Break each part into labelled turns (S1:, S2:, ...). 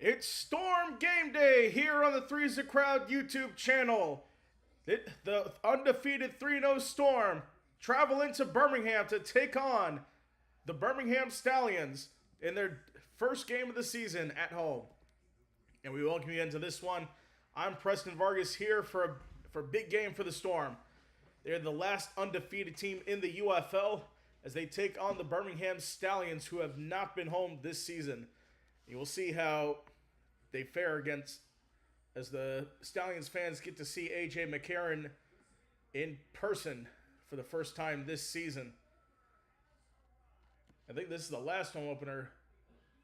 S1: It's Storm Game Day here on the Three's the Crowd YouTube channel. The undefeated 3-0 Storm travel into Birmingham to take on the Birmingham Stallions in their first game of the season at home. And we welcome you into this one. I'm Preston Vargas here for a big game for the Storm. They're the last undefeated team in the UFL as they take on the Birmingham Stallions, who have not been home this season. You will see how they fare against, as the Stallions fans get to see A.J. McCarron in person for the first time this season. I think this is the last home opener.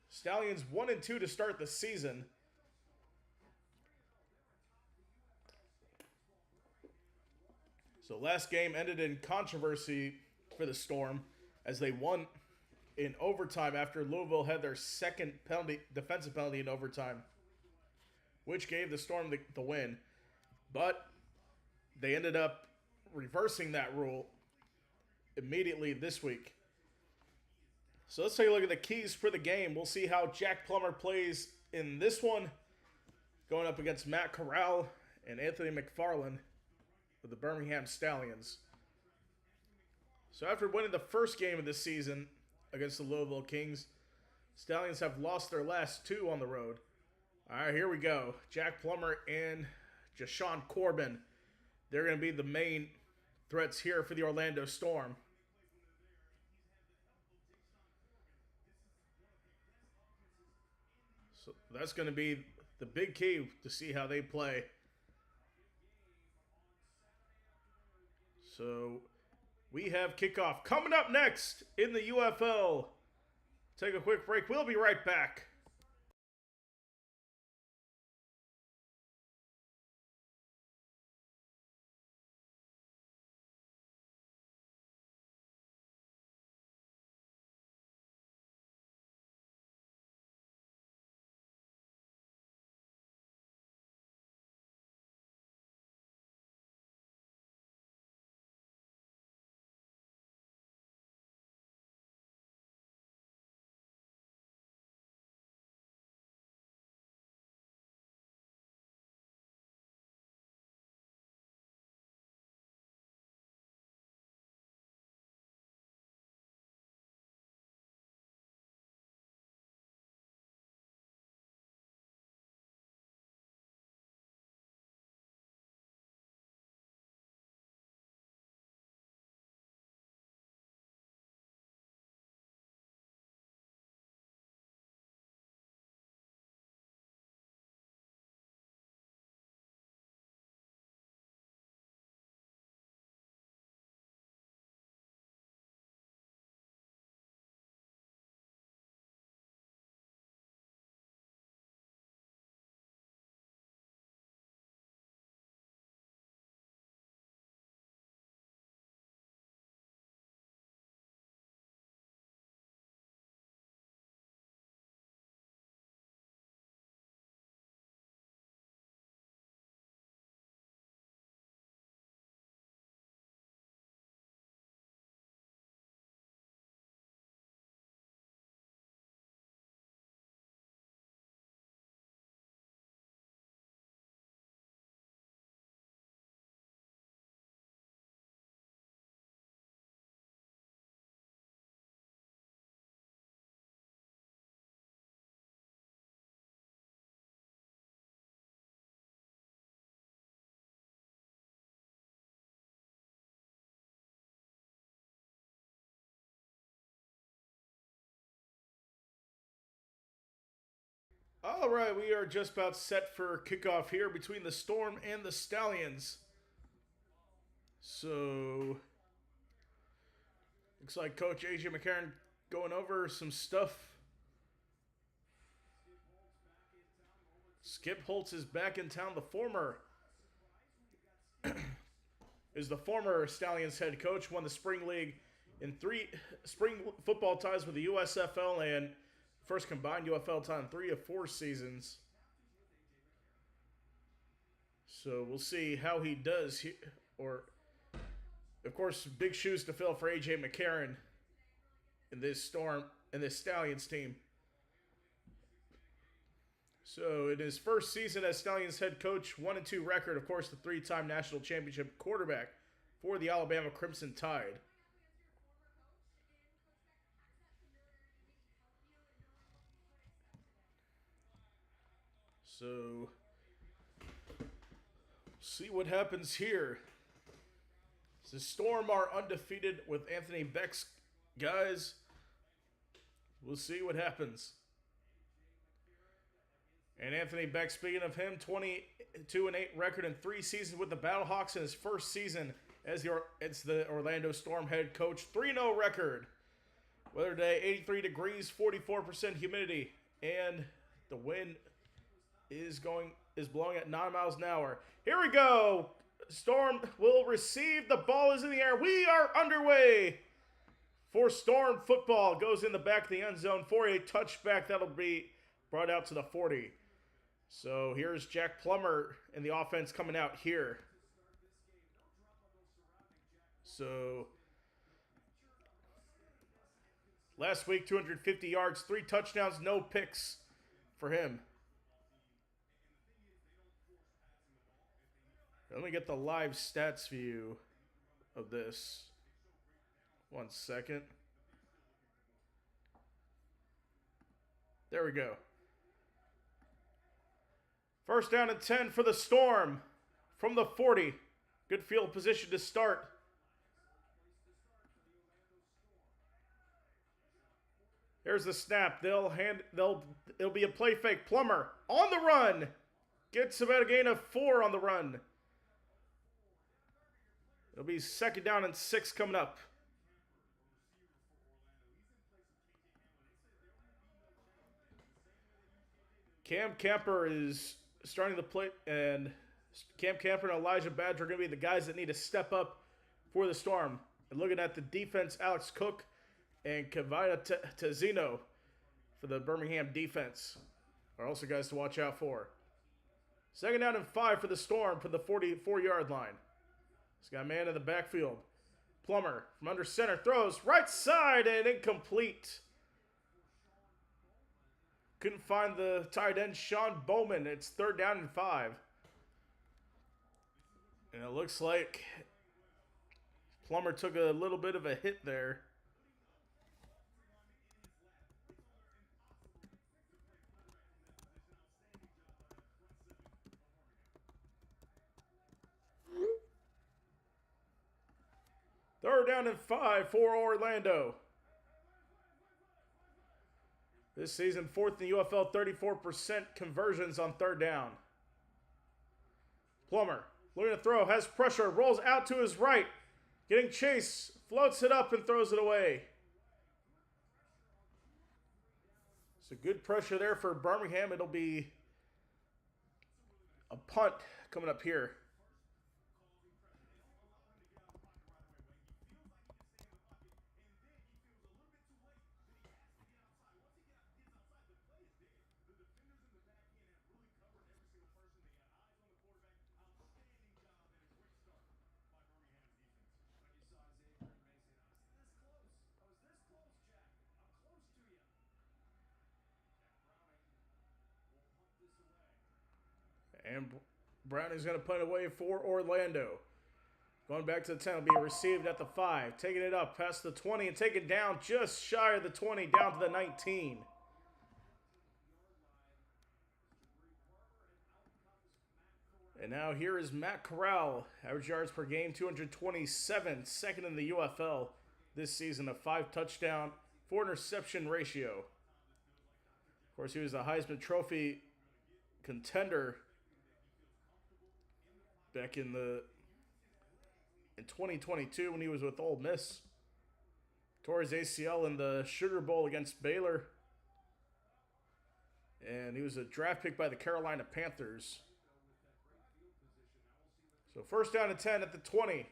S1: Stallions 1-2 to start the season. So last game ended in controversy for the Storm as they won in overtime after Louisville had their second defensive penalty in overtime, which gave the Storm the win. But they ended up reversing that rule immediately this week. So let's take a look at the keys for the game. We'll see how Jack Plummer plays in this one, going up against Matt Corral and Anthony McFarland of the Birmingham Stallions. So after winning the first game of this season against the Louisville Kings, Stallions have lost their last two on the road. All right, here we go. Jack Plummer and Jashawn Corbin. They're going to be the main threats here for the Orlando Storm. So that's going to be the big key to see how they play. So we have kickoff coming up next in the UFL. Take a quick break. We'll be right back. All right, we are just about set for kickoff here between the Storm and the Stallions. So, looks like Coach A.J. McCarron going over some stuff. Skip Holtz is back in town. The former Stallions head coach, won the Spring League in 3 spring football ties with the USFL and first combined UFL time 3 of 4 seasons. So we'll see how he does. Of course, big shoes to fill for A.J. McCarron in this Stallions team. So in his first season as Stallions head coach, 1-2 record, of course, the 3-time national championship quarterback for the Alabama Crimson Tide. So, see what happens here. The Storm are undefeated with Anthony Beck's guys. We'll see what happens. And Anthony Beck, speaking of him, 22-8 record in 3 seasons with the Battlehawks in his first season as the Orlando Storm head coach. 3-0 record. Weather today, 83 degrees, 44% humidity, and the wind is blowing at 9 miles an hour. Here we go. Storm will receive. The ball is in the air. We are underway for Storm football. Goes in the back of the end zone for a touchback that'll be brought out to the 40. So here's Jack Plummer in the offense coming out here. So last week, 250 yards, 3 touchdowns, no picks for him. Let me get the live stats view of this. 1 second. There we go. First down and 10 for the Storm from the 40. Good field position to start. There's the snap. It'll be a play fake. Plummer on the run. Gets about a gain of 4 on the run. It'll be 2nd down and 6 coming up. Cam Camper is starting to play, and Cam Camper and Elijah Badger are going to be the guys that need to step up for the Storm. And looking at the defense, Alex Cook and Kavita Tazino for the Birmingham defense are also guys to watch out for. 2nd down and 5 for the Storm from the 44-yard line. He's got a man in the backfield. Plummer from under center throws right side and incomplete. Couldn't find the tight end, Sean Bowman. It's 3rd down and 5. And it looks like Plummer took a little bit of a hit there. Third down and 5 for Orlando. This season, 4th in the UFL, 34% conversions on 3rd down. Plummer, looking to throw, has pressure, rolls out to his right. Getting chased, floats it up and throws it away. So good pressure there for Birmingham. It'll be a punt coming up here. And Browning's going to punt away for Orlando. Going back to the 10, will be received at the 5. Taking it up past the 20 and taken down just shy of the 20, down to the 19. And now here is Matt Corral. Average yards per game, 227. 2nd in the UFL this season. A 5 touchdown, 4 interception ratio. Of course, he was a Heisman Trophy contender back in 2022 when he was with Ole Miss. Tore his ACL in the Sugar Bowl against Baylor. And he was a draft pick by the Carolina Panthers. So 1st down and 10 at the 20.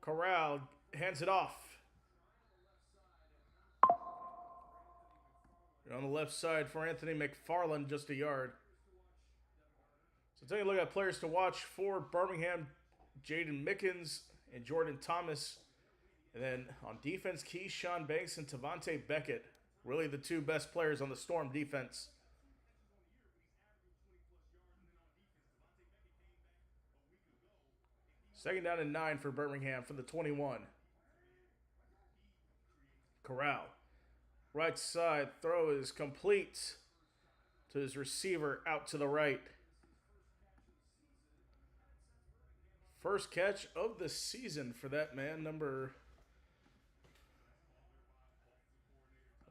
S1: Corral hands it off. On the left side for Anthony McFarland, just a yard. So take a look at players to watch for Birmingham: Jaden Mickens and Jordan Thomas. And then on defense, Keyshawn Banks and Tavante Beckett. Really the 2 best players on the Storm defense. Second down and 9 for Birmingham from the 21. Corral. Right side throw is complete to his receiver out to the right. First catch of the season for that man, number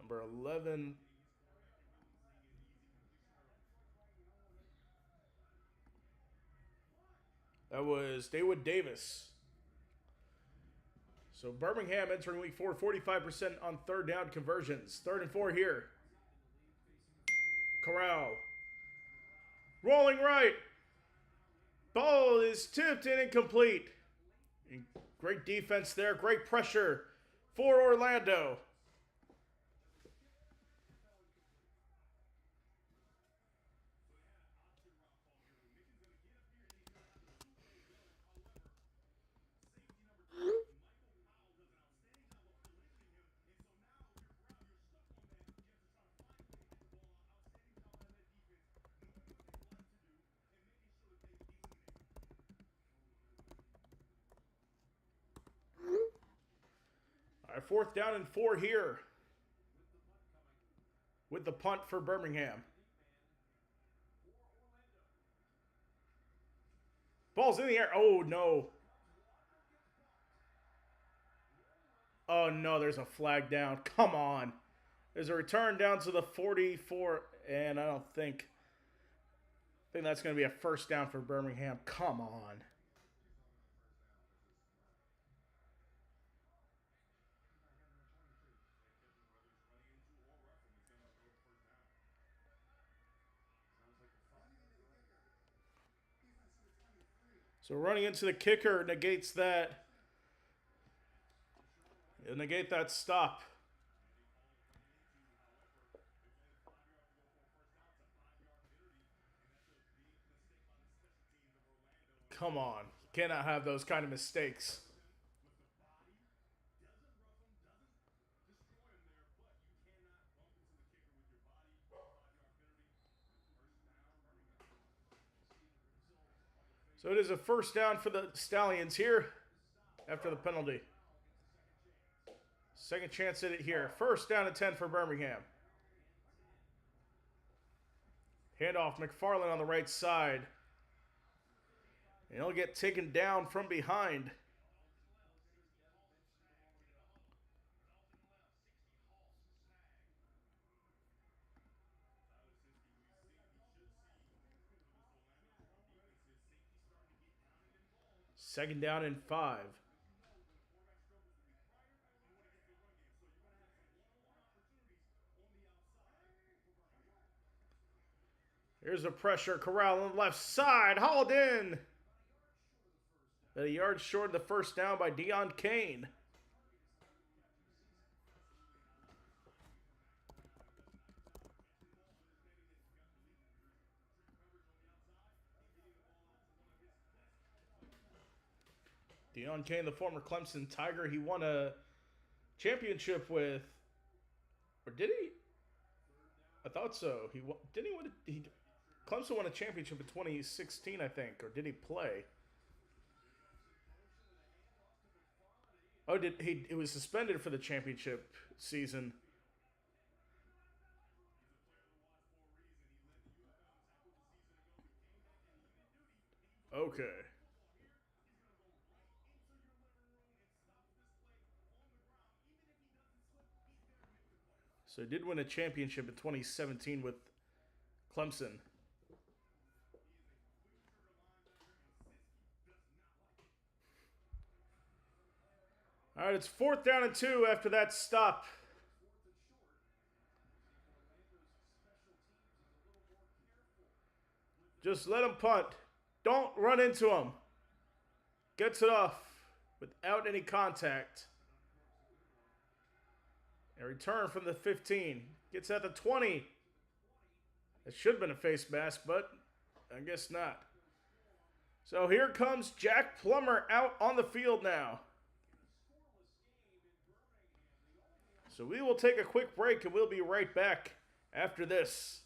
S1: 11. That was David Davis. So Birmingham entering week 4, 45% on third down conversions. 3rd and 4 here. Corral. Rolling right. Ball is tipped and incomplete. Great defense there. Great pressure for Orlando. All right, 4th down and 4 here with the punt for Birmingham. Ball's in the air. Oh, no. Oh, no, there's a flag down. Come on. There's a return down to the 44, and I think that's going to be a first down for Birmingham. Come on. So running into the kicker negates that. It'll negate that stop. Come on. You cannot have those kind of mistakes. So it is a first down for the Stallions here after the penalty. Second chance at it here. First down and 10 for Birmingham. Handoff, McFarland on the right side. And he'll get taken down from behind. Second down and 5. Here's the pressure. Corral on the left side. Hauled in. A yard short of the first down by Deion Kane. Deion Kane, the former Clemson Tiger, he won a championship with, or did he? I thought so. Didn't he win? Clemson won a championship in 2016, I think, or did he play? Oh, it was suspended for the championship season. Okay. So he did win a championship in 2017 with Clemson. All right, it's 4th down and 2 after that stop. Just let him punt. Don't run into him. Gets it off without any contact. A return from the 15. Gets at the 20. It should have been a face mask, but I guess not. So here comes Jack Plummer out on the field now. So we will take a quick break and we'll be right back after this.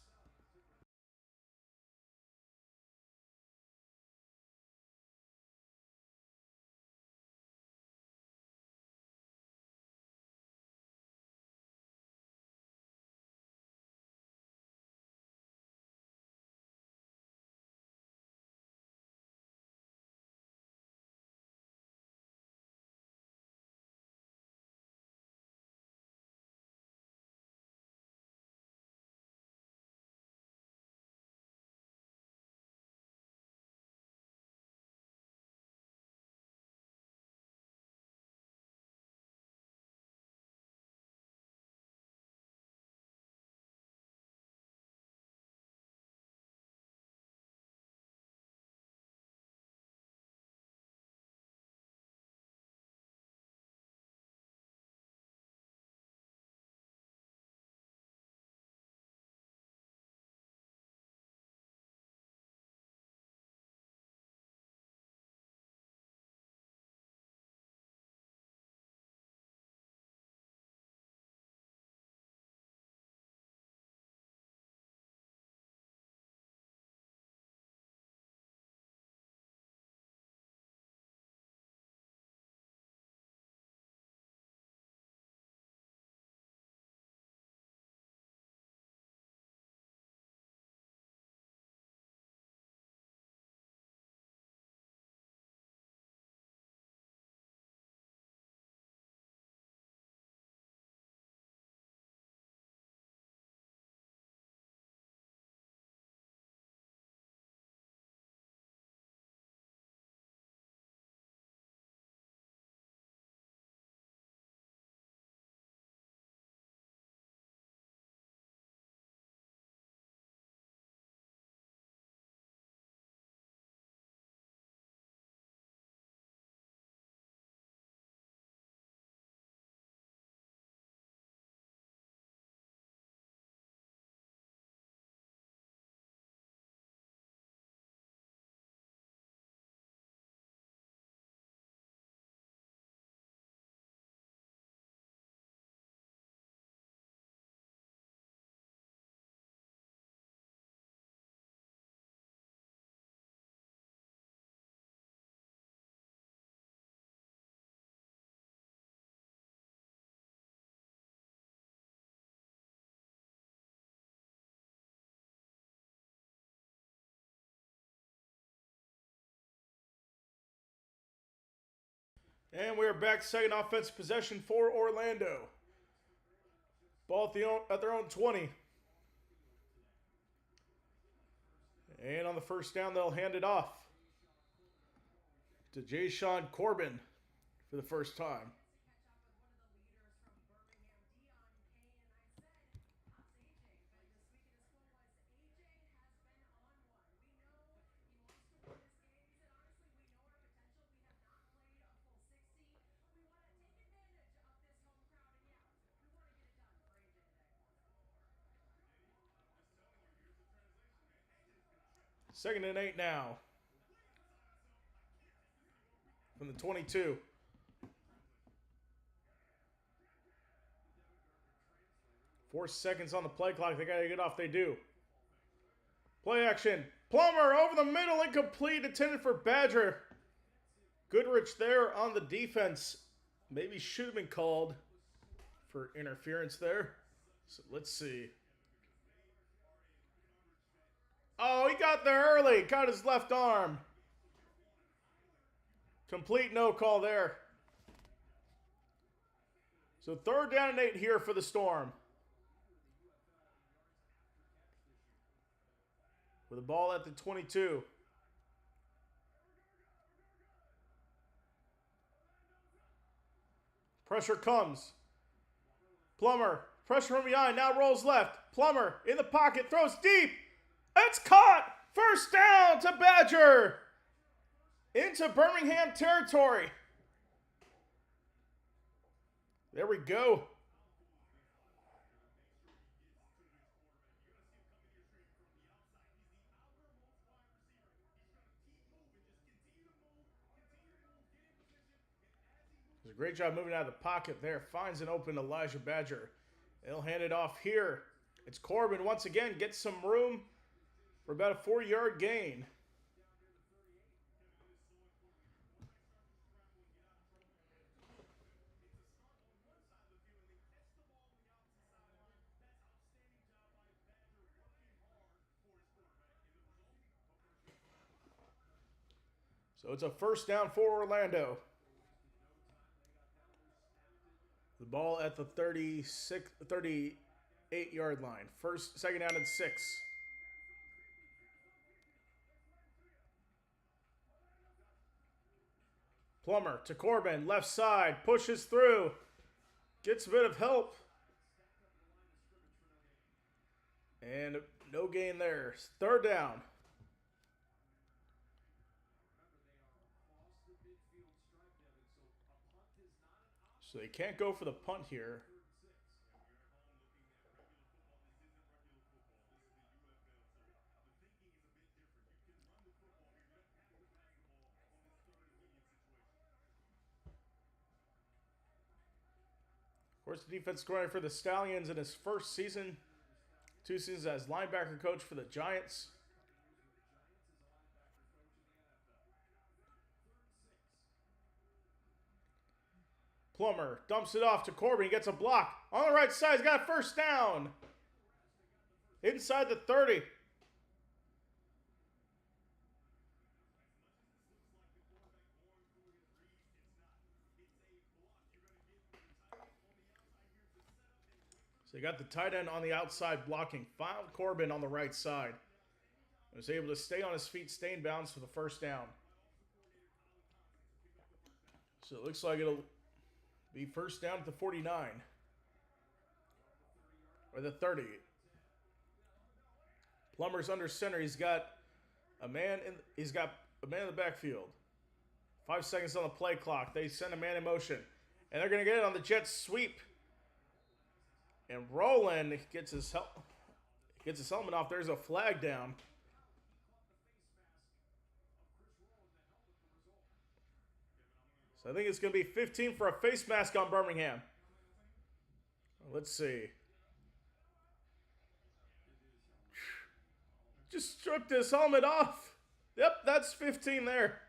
S1: And we are back. Second offensive possession for Orlando. Ball at their own 20. And on the first down, they'll hand it off to Jayshawn Corbin for the first time. Second and 8 now. From the 22. Four seconds on the play clock. They got to get off. They do. Play action. Plummer over the middle. Incomplete. Intended for Badger. Goodrich there on the defense. Maybe should have been called for interference there. So let's see. Oh, he got there early. Got his left arm. Complete no call there. So third down and 8 here for the Storm. With the ball at the 22. Pressure comes. Plummer, pressure from behind, now rolls left. Plummer in the pocket, throws deep. It's caught! First down to Badger! Into Birmingham territory. There we go. Does a great job moving out of the pocket there. Finds an open Elijah Badger. They'll hand it off here. It's Corbin once again. Gets some room for about a 4-yard gain. So it's a first down for Orlando. The ball at the 38-yard line. Second down and 6. Plummer to Corbin, left side, pushes through. Gets a bit of help. And no gain there. Third down. So they can't go for the punt here. Of course, the defense coordinator for the Stallions in his first season. 2 seasons as linebacker coach for the Giants. Plummer dumps it off to Corbin. He gets a block. On the right side, he's got a first down. Inside the 30. So you got the tight end on the outside blocking. Found Corbin on the right side. Was able to stay on his feet, stay in bounds for the first down. So it looks like it'll be first down at the 49. Or the 30. Plummer's under center. He's got a man in the backfield. 5 seconds on the play clock. They send a man in motion. And they're going to get it on the jet sweep. And Roland gets his helmet off. There's a flag down. So I think it's going to be 15 for a face mask on Birmingham. Let's see. Just stripped his helmet off. Yep, that's 15 there.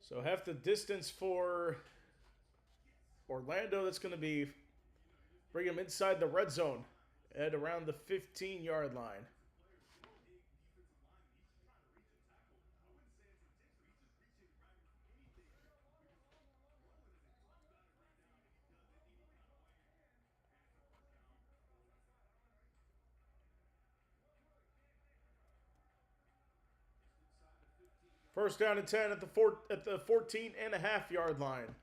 S1: So half the distance for Orlando that's going to be bring him inside the red zone at around the 15-yard line. First down and 10 at the 14.5-yard line.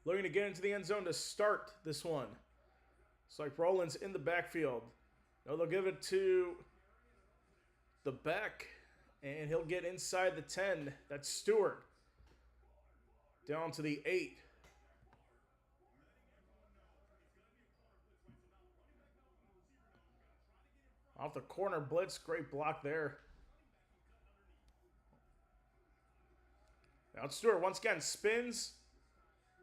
S1: Looking to get into the end zone to start this one. It's like Rollins in the backfield. No, they'll give it to the back, and he'll get inside the 10. That's Stewart. Down to the 8. Off the corner blitz. Great block there. Now Stewart once again spins.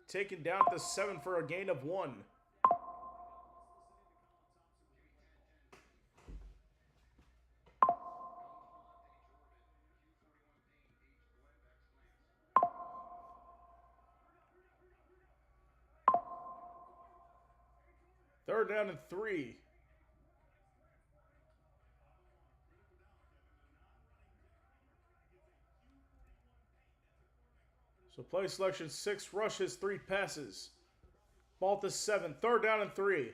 S1: Taken down at the 7 for a gain of 1. Third down and 3. So play selection 6 rushes, 3 passes. Ball to 7. Third down and 3.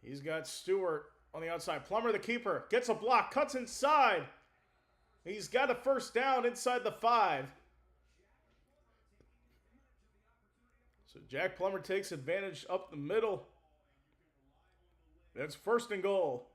S1: He's got Stewart on the outside. Plummer, the keeper, gets a block, cuts inside. He's got a first down inside the 5. So Jack Plummer takes advantage up the middle. That's first and goal.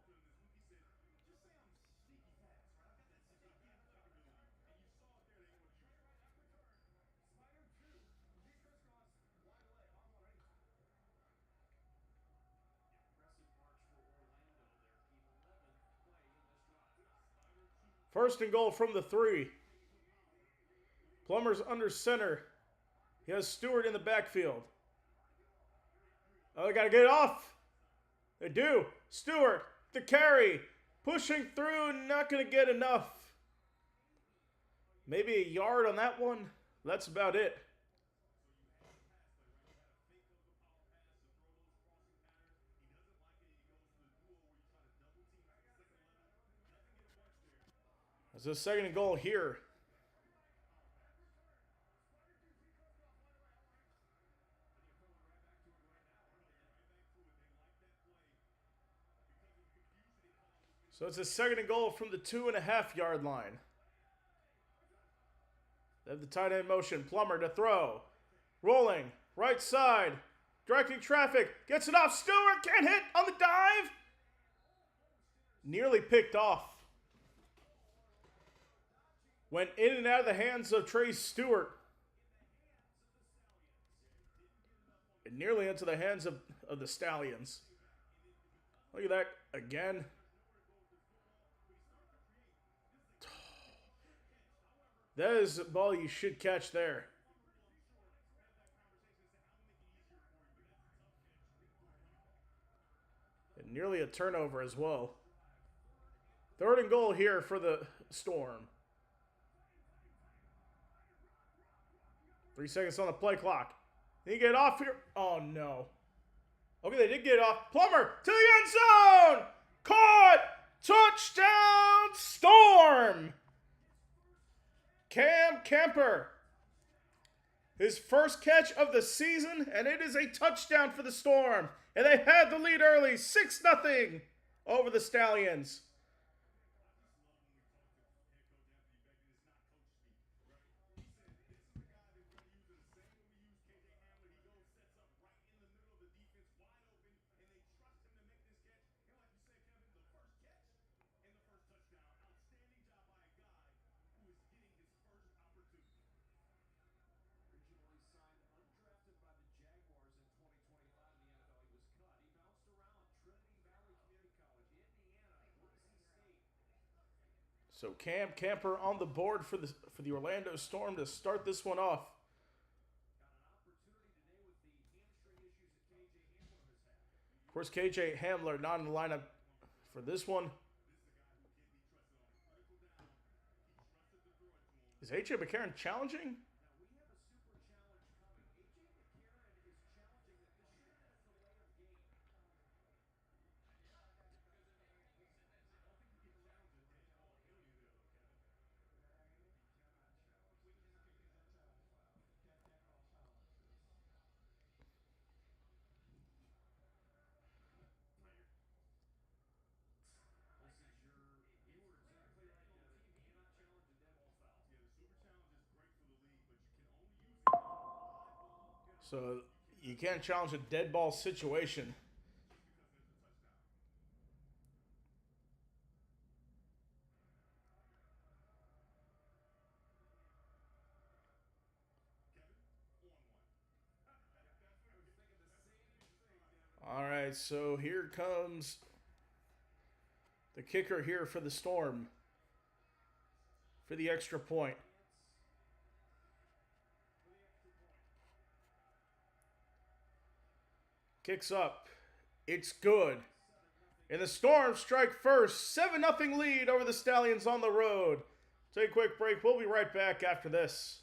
S1: First and goal from the 3. Plummer's under center. He has Stewart in the backfield. Oh, they got to get it off. They do. Stewart, the carry. Pushing through, not going to get enough. Maybe a yard on that one. That's about it. It's a second and goal here. So it's a second and goal from the 2.5-yard line. They have the tight end motion. Plummer to throw. Rolling. Right side. Directing traffic. Gets it off. Stewart can't hit on the dive. Nearly picked off. Went in and out of the hands of Trey Stewart. And nearly into the hands of the Stallions. Look at that again. That is a ball you should catch there. And nearly a turnover as well. Third and goal here for the Storm. 3 seconds on the play clock. They get off here. Oh, no. Okay, they did get off. Plummer to the end zone. Caught. Touchdown, Storm. Cam Kemper. His first catch of the season, and it is a touchdown for the Storm. And they had the lead early, 6-0 over the Stallions. So Cam Kemper on the board for the Orlando Storm to start this one off. Of course, KJ Hamler not in the lineup for this one. Is AJ McCarron challenging? So you can't challenge a dead ball situation. All right, so here comes the kicker here for the Storm for the extra point. Kicks up. It's good. And the Storm strike first. 7-0 lead over the Stallions on the road. Take a quick break. We'll be right back after this.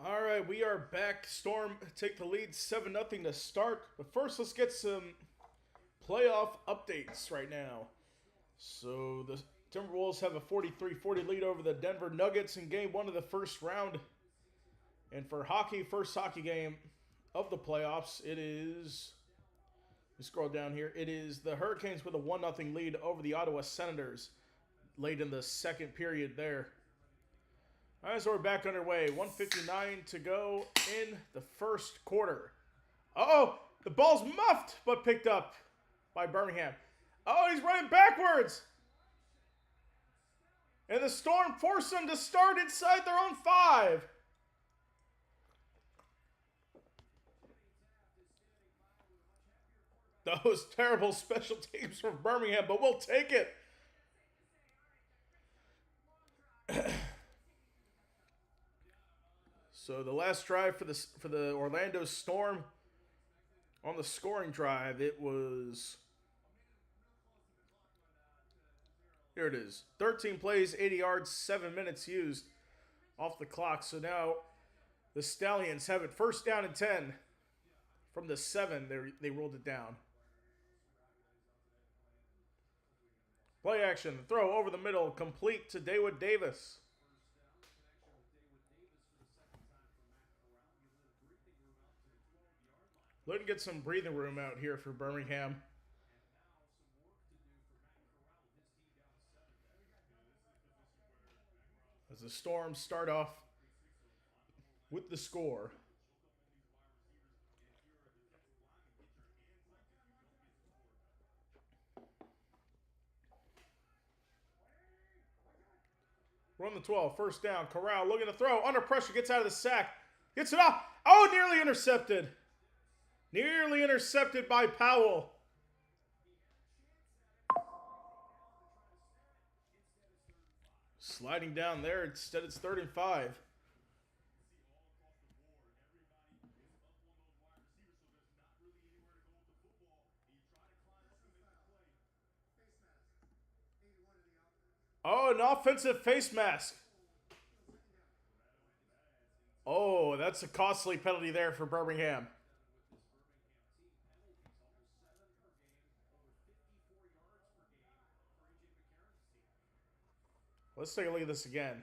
S1: All right, we are back. Storm take the lead 7-0 to start. But first, let's get some playoff updates right now. So the Timberwolves have a 43-40 lead over the Denver Nuggets in game one of the first round. And for hockey, first hockey game of the playoffs, it is, let me scroll down here, it is the Hurricanes with a 1-0 lead over the Ottawa Senators late in the second period there. All right, so we're back underway. 1:59 to go in the first quarter. Uh-oh, the ball's muffed but picked up by Birmingham. Oh, he's running backwards. And the Storm force them to start inside their own 5. Those terrible special teams from Birmingham, but we'll take it. So the last drive for the Orlando Storm on the scoring drive, it was, here it is, 13 plays, 80 yards, 7 minutes used off the clock. So now the Stallions have it first down and 10 from the 7. They rolled it down. Play action, throw over the middle, complete to David Davis. Let's get some breathing room out here for Birmingham. as the Storm start off with the score. Run the 12, first down. Corral looking to throw, under pressure, gets out of the sack, gets it off. Oh, nearly intercepted. Nearly intercepted by Powell. Sliding down there, instead it's 3rd and 5. Oh, an offensive face mask. Oh, that's a costly penalty there for Birmingham. Let's take a look at this again.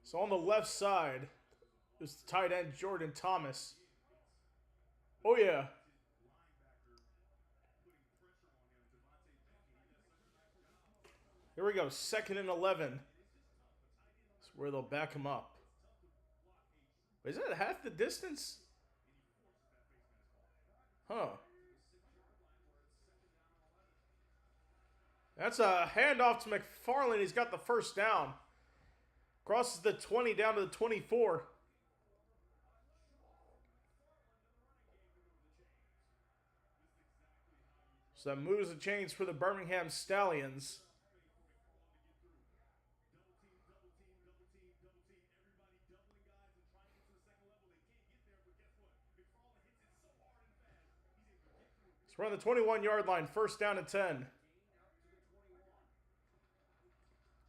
S1: So on the left side, there's the tight end Jordan Thomas. Oh, yeah. Here we go, 2nd and 11. That's where they'll back him up. Is that half the distance? Huh. That's a handoff to McFarland. He's got the first down. Crosses the 20 down to the 24. So that moves the chains for the Birmingham Stallions. We're on the 21-yard line, first down and 10.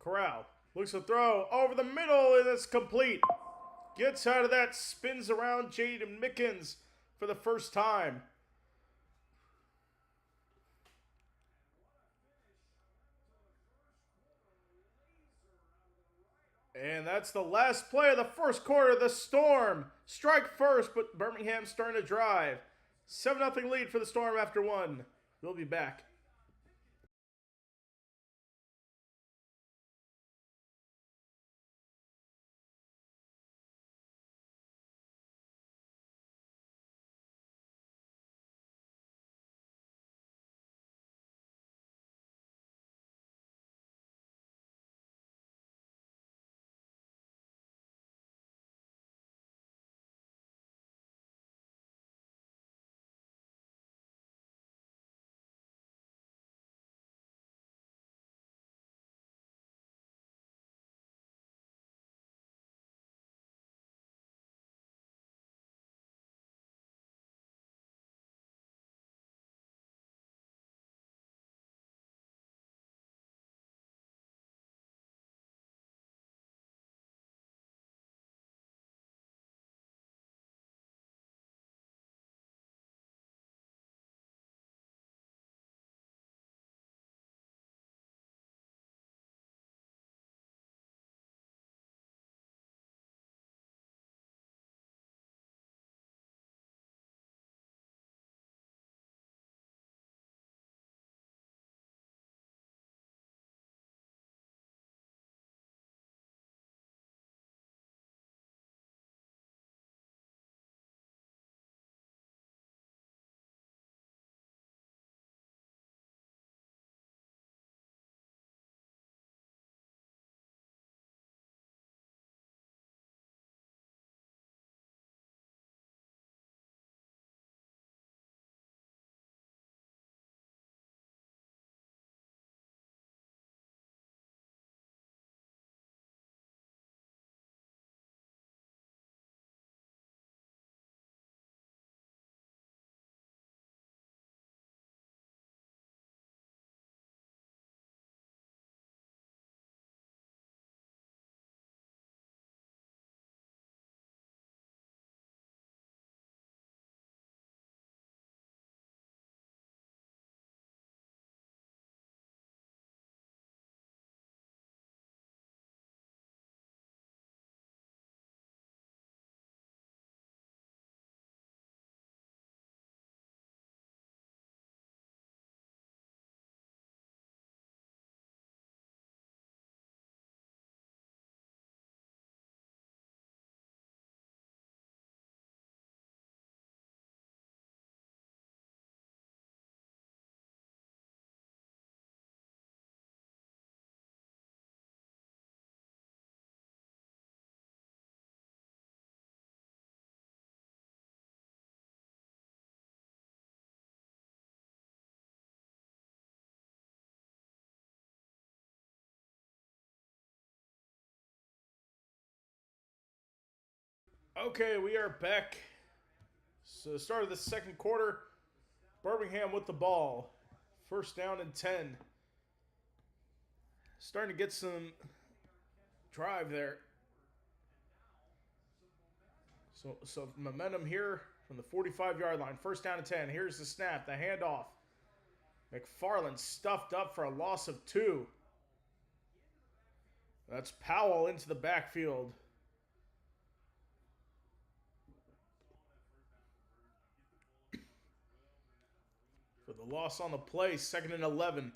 S1: Corral looks to throw over the middle, and it's complete. Gets out of that, spins around Jaden Mickens for the first time. And that's the last play of the first quarter. The Storm strike first, but Birmingham's starting to drive. 7-0 lead for the Storm after 1. We'll be back. Okay, we are back. So the start of the second quarter, Birmingham with the ball. First down and 10. Starting to get some drive there. So momentum here from the 45-yard line. First down and 10. Here's the snap, the handoff. McFarland stuffed up for a loss of 2. That's Powell into the backfield. For the loss on the play, 2nd and 11.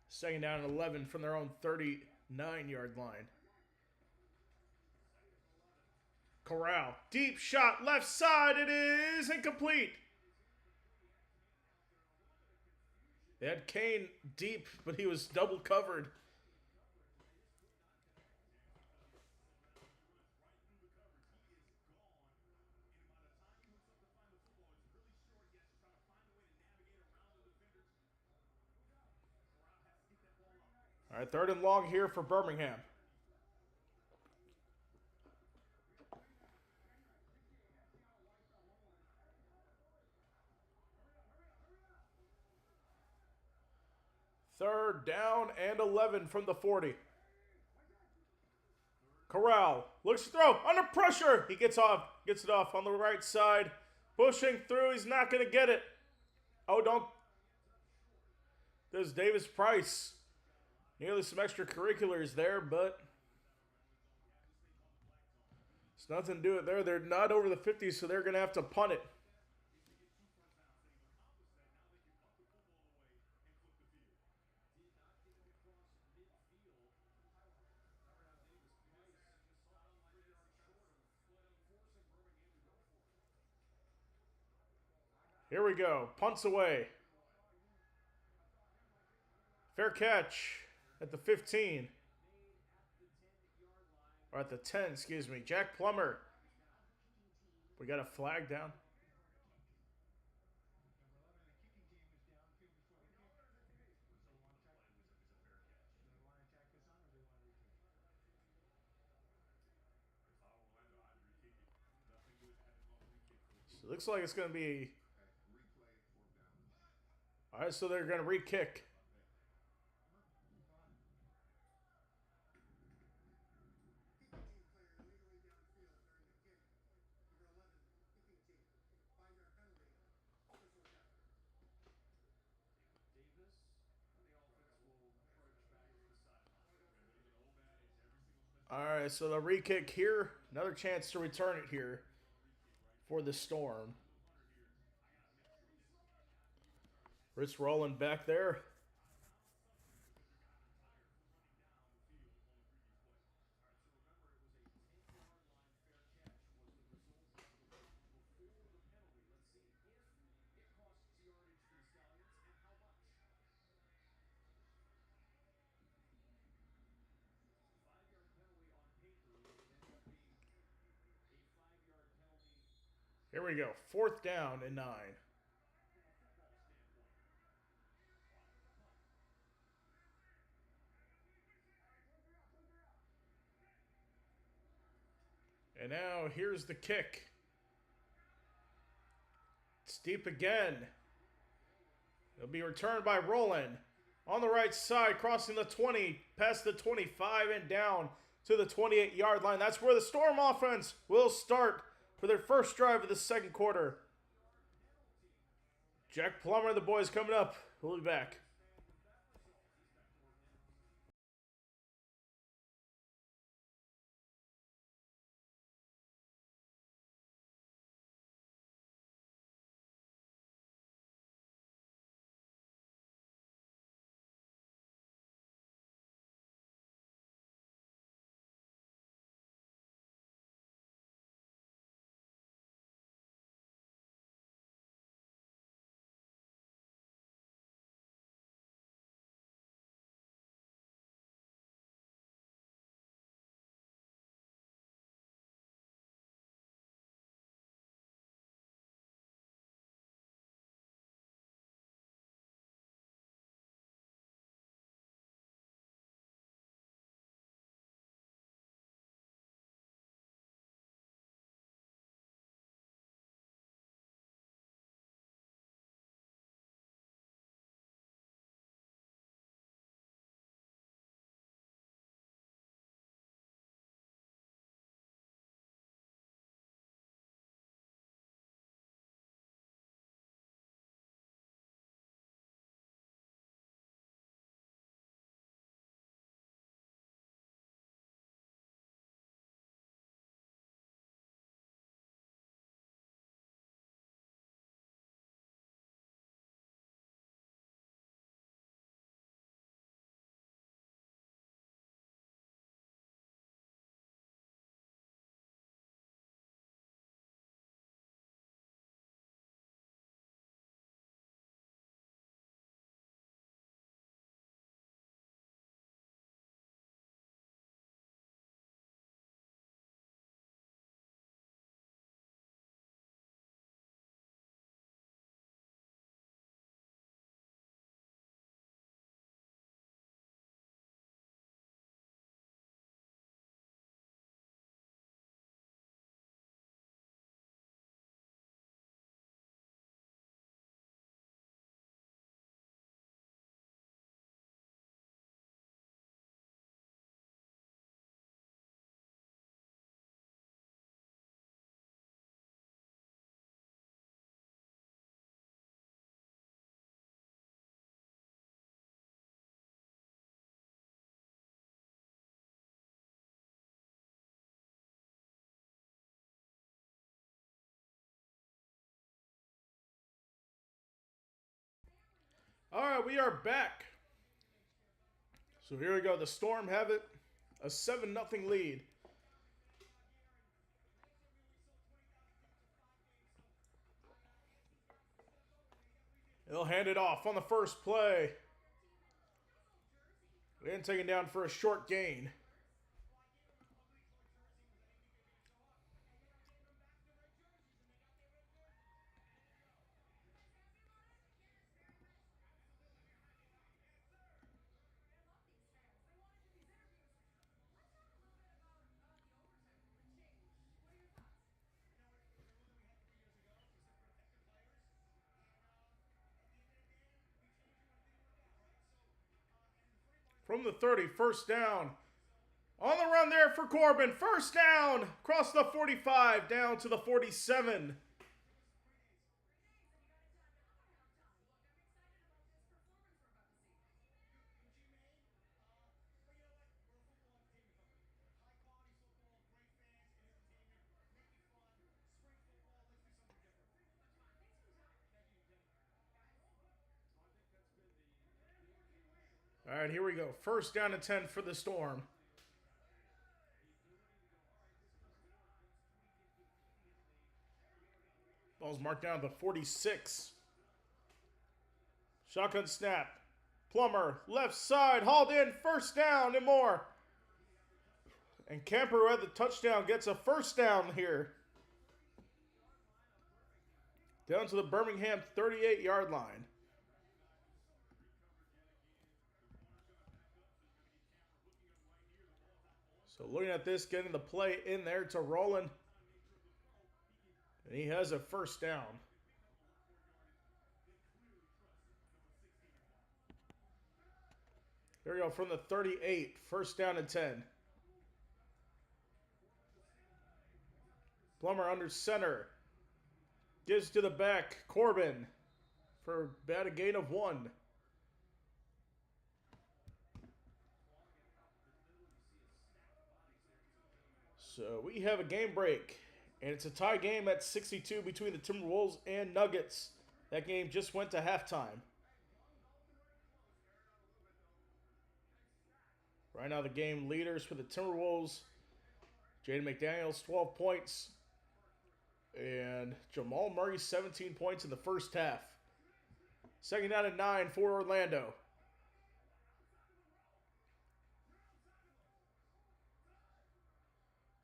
S1: Second down and 11 from their own 39-yard line. Corral, deep shot, left side, it is incomplete. They had Kane deep, but he was double covered. All right, 3rd and long here for Birmingham. Third down and 11 from the 40. Corral looks to throw under pressure. He gets it off on the right side. Pushing through, he's not going to get it. Oh, don't. There's Davis Price. Nearly some extracurriculars there, but it's nothing to do with there. They're not over the 50, so they're going to have to punt it. Here we go. Punts away. Fair catch at the 15. Or at the 10, excuse me. Jack Plummer. We got a flag down. So it looks like it's going to be... All right, so they're going to re-kick. All right, so the re-kick here. Another chance to return it here for the Storm. It's rolling back there. Here we go. 4th down and 9. And now here's the kick. It's deep again. It'll be returned by Roland. On the right side, crossing the 20, past the 25 and down to the 28-yard line. That's where the Storm offense will start for their first drive of the second quarter. Jack Plummer and the boys coming up. We'll be back. All right, we are back. So here we go. The Storm have it. A 7-0 lead. They'll hand it off on the first play. And taken down for a short gain. From the 30, first down. On the run there for Corbin. First down. Across the 45, down to the 47. All right, here we go. First down and 10 for the Storm. Ball's marked down to 46. Shotgun snap. Plummer, left side, hauled in, first down and more. And Camper, who had the touchdown, gets a first down here. Down to the Birmingham 38-yard line. So looking at this, getting the play in there to Roland. And he has a first down. Here we go from the 38. First down and 10. Plummer under center. Gives to the back. Corbin for about a gain of 1. So we have a game break. And it's a tie game at 62 between the Timberwolves and Nuggets. That game just went to halftime. Right now the game leaders for the Timberwolves. Jaden McDaniels, 12 points. And Jamal Murray, 17 points in the first half. Second down and 9 for Orlando.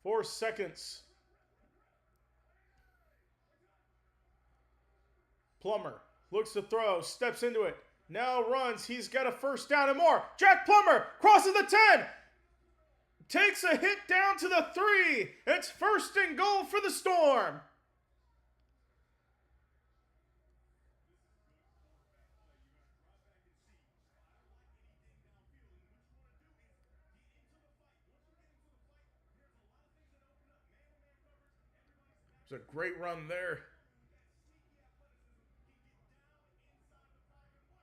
S1: Four seconds. Plummer looks to throw, steps into it. Now runs. He's got a first down and more. Jack Plummer crosses the 10. Takes a hit down to the 3. It's first and goal for the Storm. It's a great run there.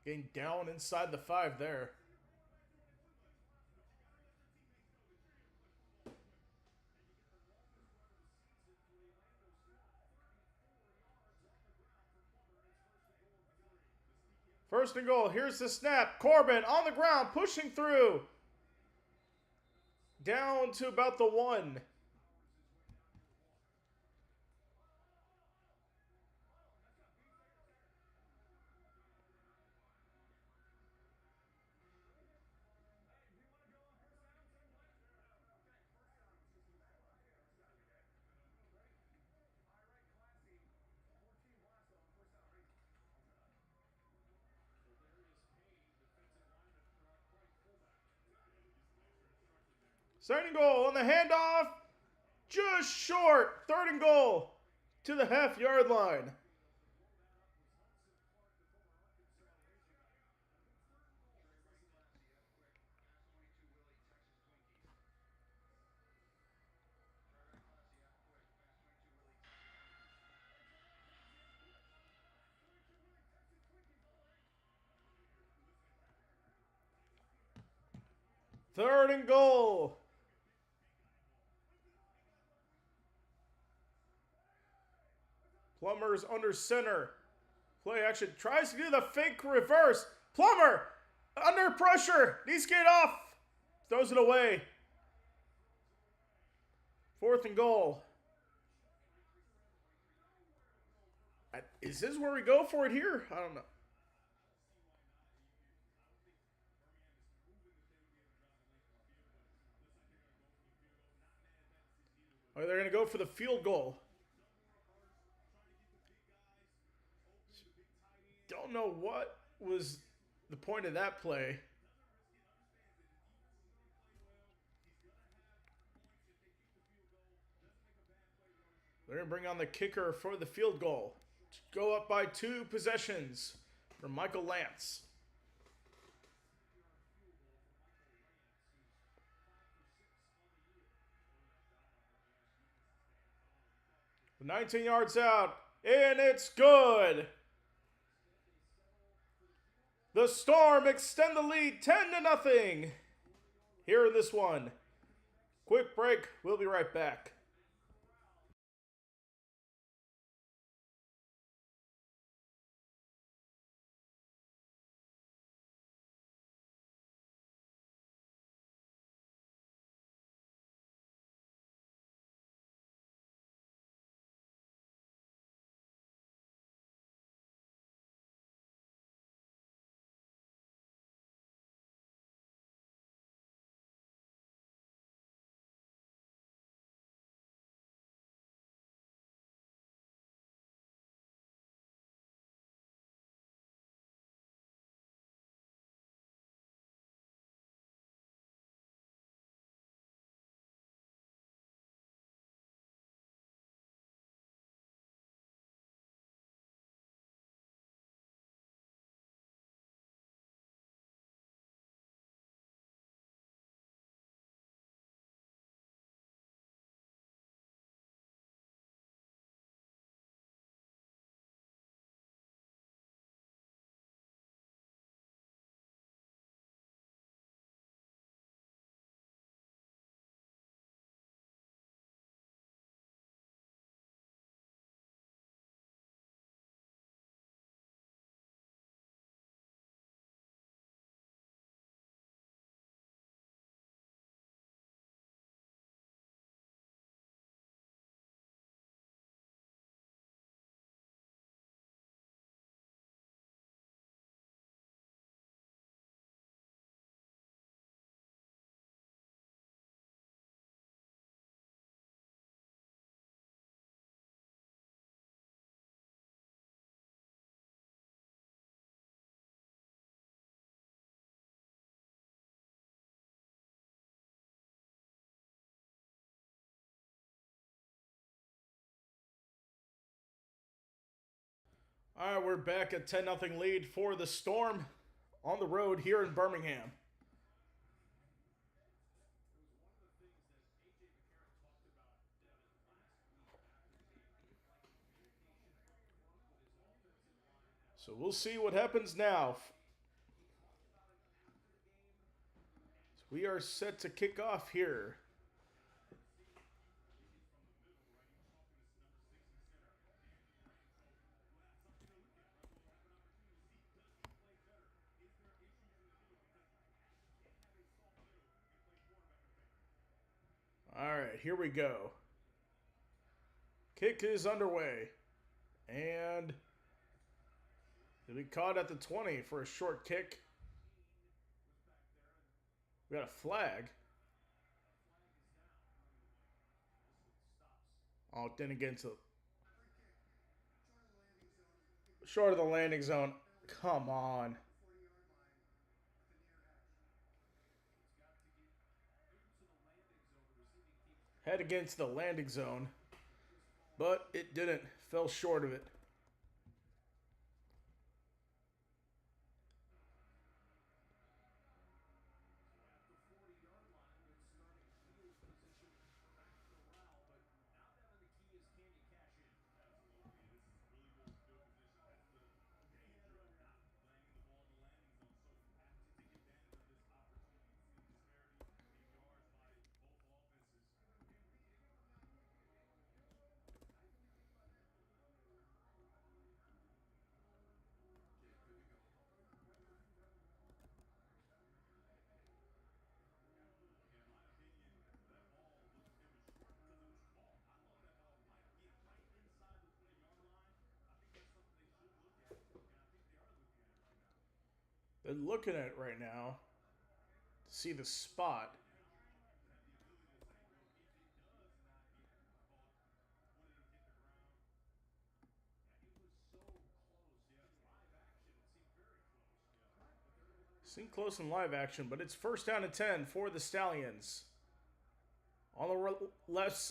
S1: Getting down inside the 5 there. First and goal. Here's the snap. Corbin on the ground, pushing through. Down to about the 1. Second goal on the handoff. Just short. Third and goal to the half-yard line. Third and goal. Plummer's under center. Play action. Tries to do the fake reverse. Plummer, under pressure, needs to get off. Throws it away. 4th and goal. Is this where we go for it here? I don't know. Or they're going to go for the field goal. Don't know what was the point of that play. They're going to bring on the kicker for the field goal. Go up by 2 possessions for Michael Lance. The 19 yards out, and it's good. The Storm extend the lead 10-0 here in this one. Quick break. We'll be right back. All right, we're back at 10-0 lead for the Storm on the road here in Birmingham. So we'll see what happens now. So we are set to kick off here. All right, here we go. Kick is underway. And he'll be caught at the 20 for a short kick. We got a flag. Oh, it didn't get into short of the landing zone. Come on. Head against the landing zone. But it didn't. Fell short of it. looking at it right now to see the spot. Seemed close in live action, but it's first down and 10 for the Stallions. On the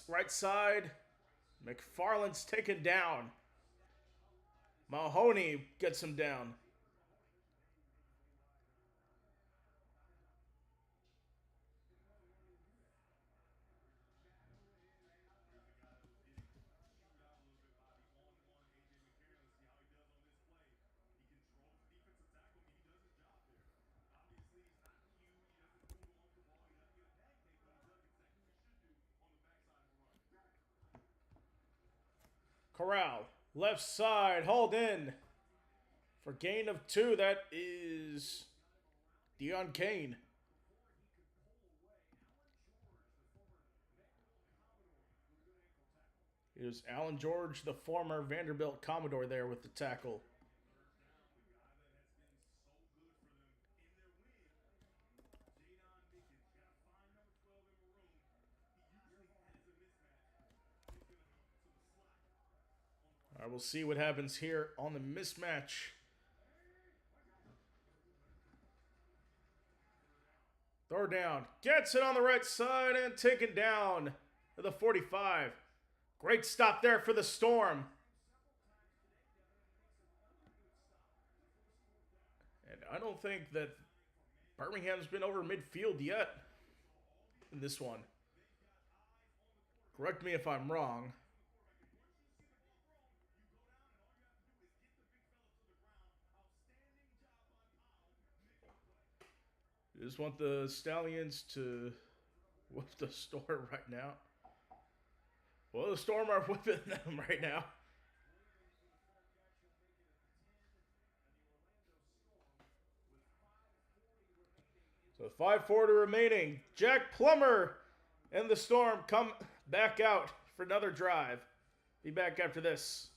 S1: right side, McFarland's taken down. Mahoney gets him down. Corral, left side, hauled in. For gain of 2, that is Deion Kane. It was Alan George, the former Vanderbilt Commodore, there with the tackle. All right, we'll see what happens here on the mismatch. Throw down. Gets it on the right side and taken down to the 45. Great stop there for the Storm. And I don't think that Birmingham's been over midfield yet in this one. Correct me if I'm wrong. I just want the Stallions to whip the Storm right now. Well, the Storm are whipping them right now. So 5:40 remaining. Jack Plummer and the Storm come back out for another drive. Be back after this.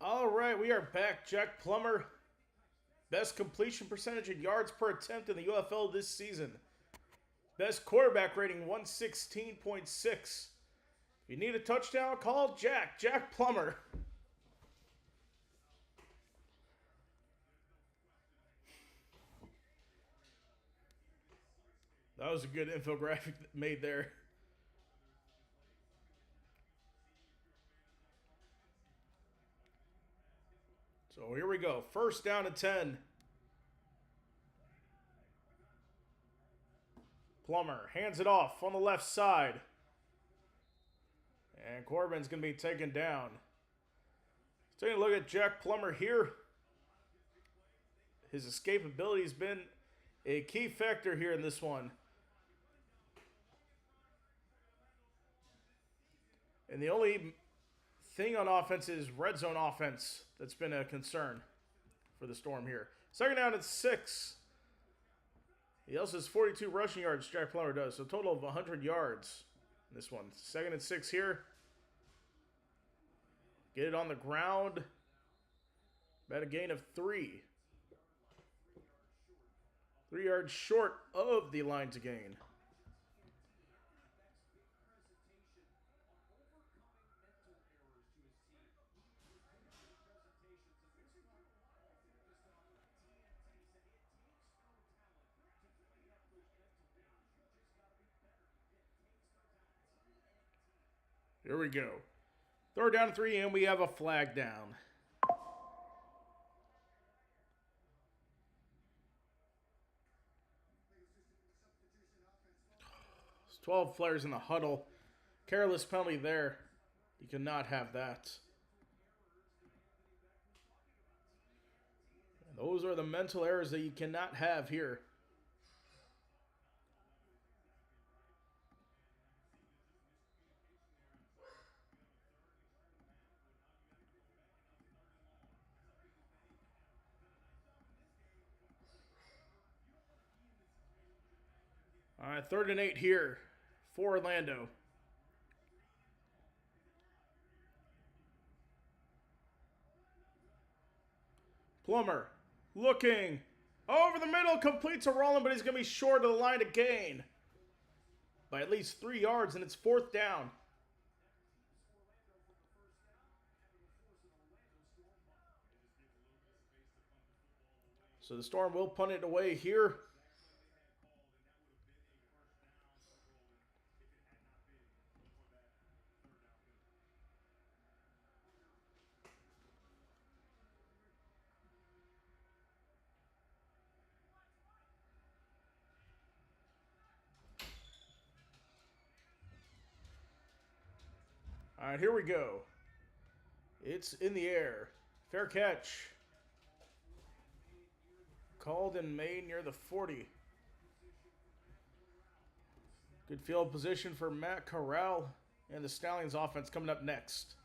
S1: All right, we are back. Jack Plummer, best completion percentage and yards per attempt in the UFL this season. Best quarterback rating, 116.6. If you need a touchdown, call Jack Plummer. That was a good infographic made there. So here we go. First down and 10. Plummer hands it off on the left side. And Corbin's going to be taken down. Taking a look at Jack Plummer here. His escapability has been a key factor here in this one. And the only thing on offense is red zone offense that's been a concern for the Storm here. Second down at 6. He also has 42 rushing yards, Jack Plummer does. So a total of 100 yards in this one. Second and 6 here. Get it on the ground. About a gain of 3. 3 yards short of the line to gain. Here we go. Third down and 3, and we have a flag down. There's 12 players in the huddle. Careless penalty there. You cannot have that. And those are the mental errors that you cannot have here. All right, 3rd and 8 here for Orlando. Plummer looking over the middle, completes a Rollin, but he's going to be short of the line to gain by at least 3 yards, and it's 4th down. So the Storm will punt it away here. All right, here we go. It's in the air. Fair catch. Called and made near the 40. Good field position for Matt Corral and the Stallions offense coming up next.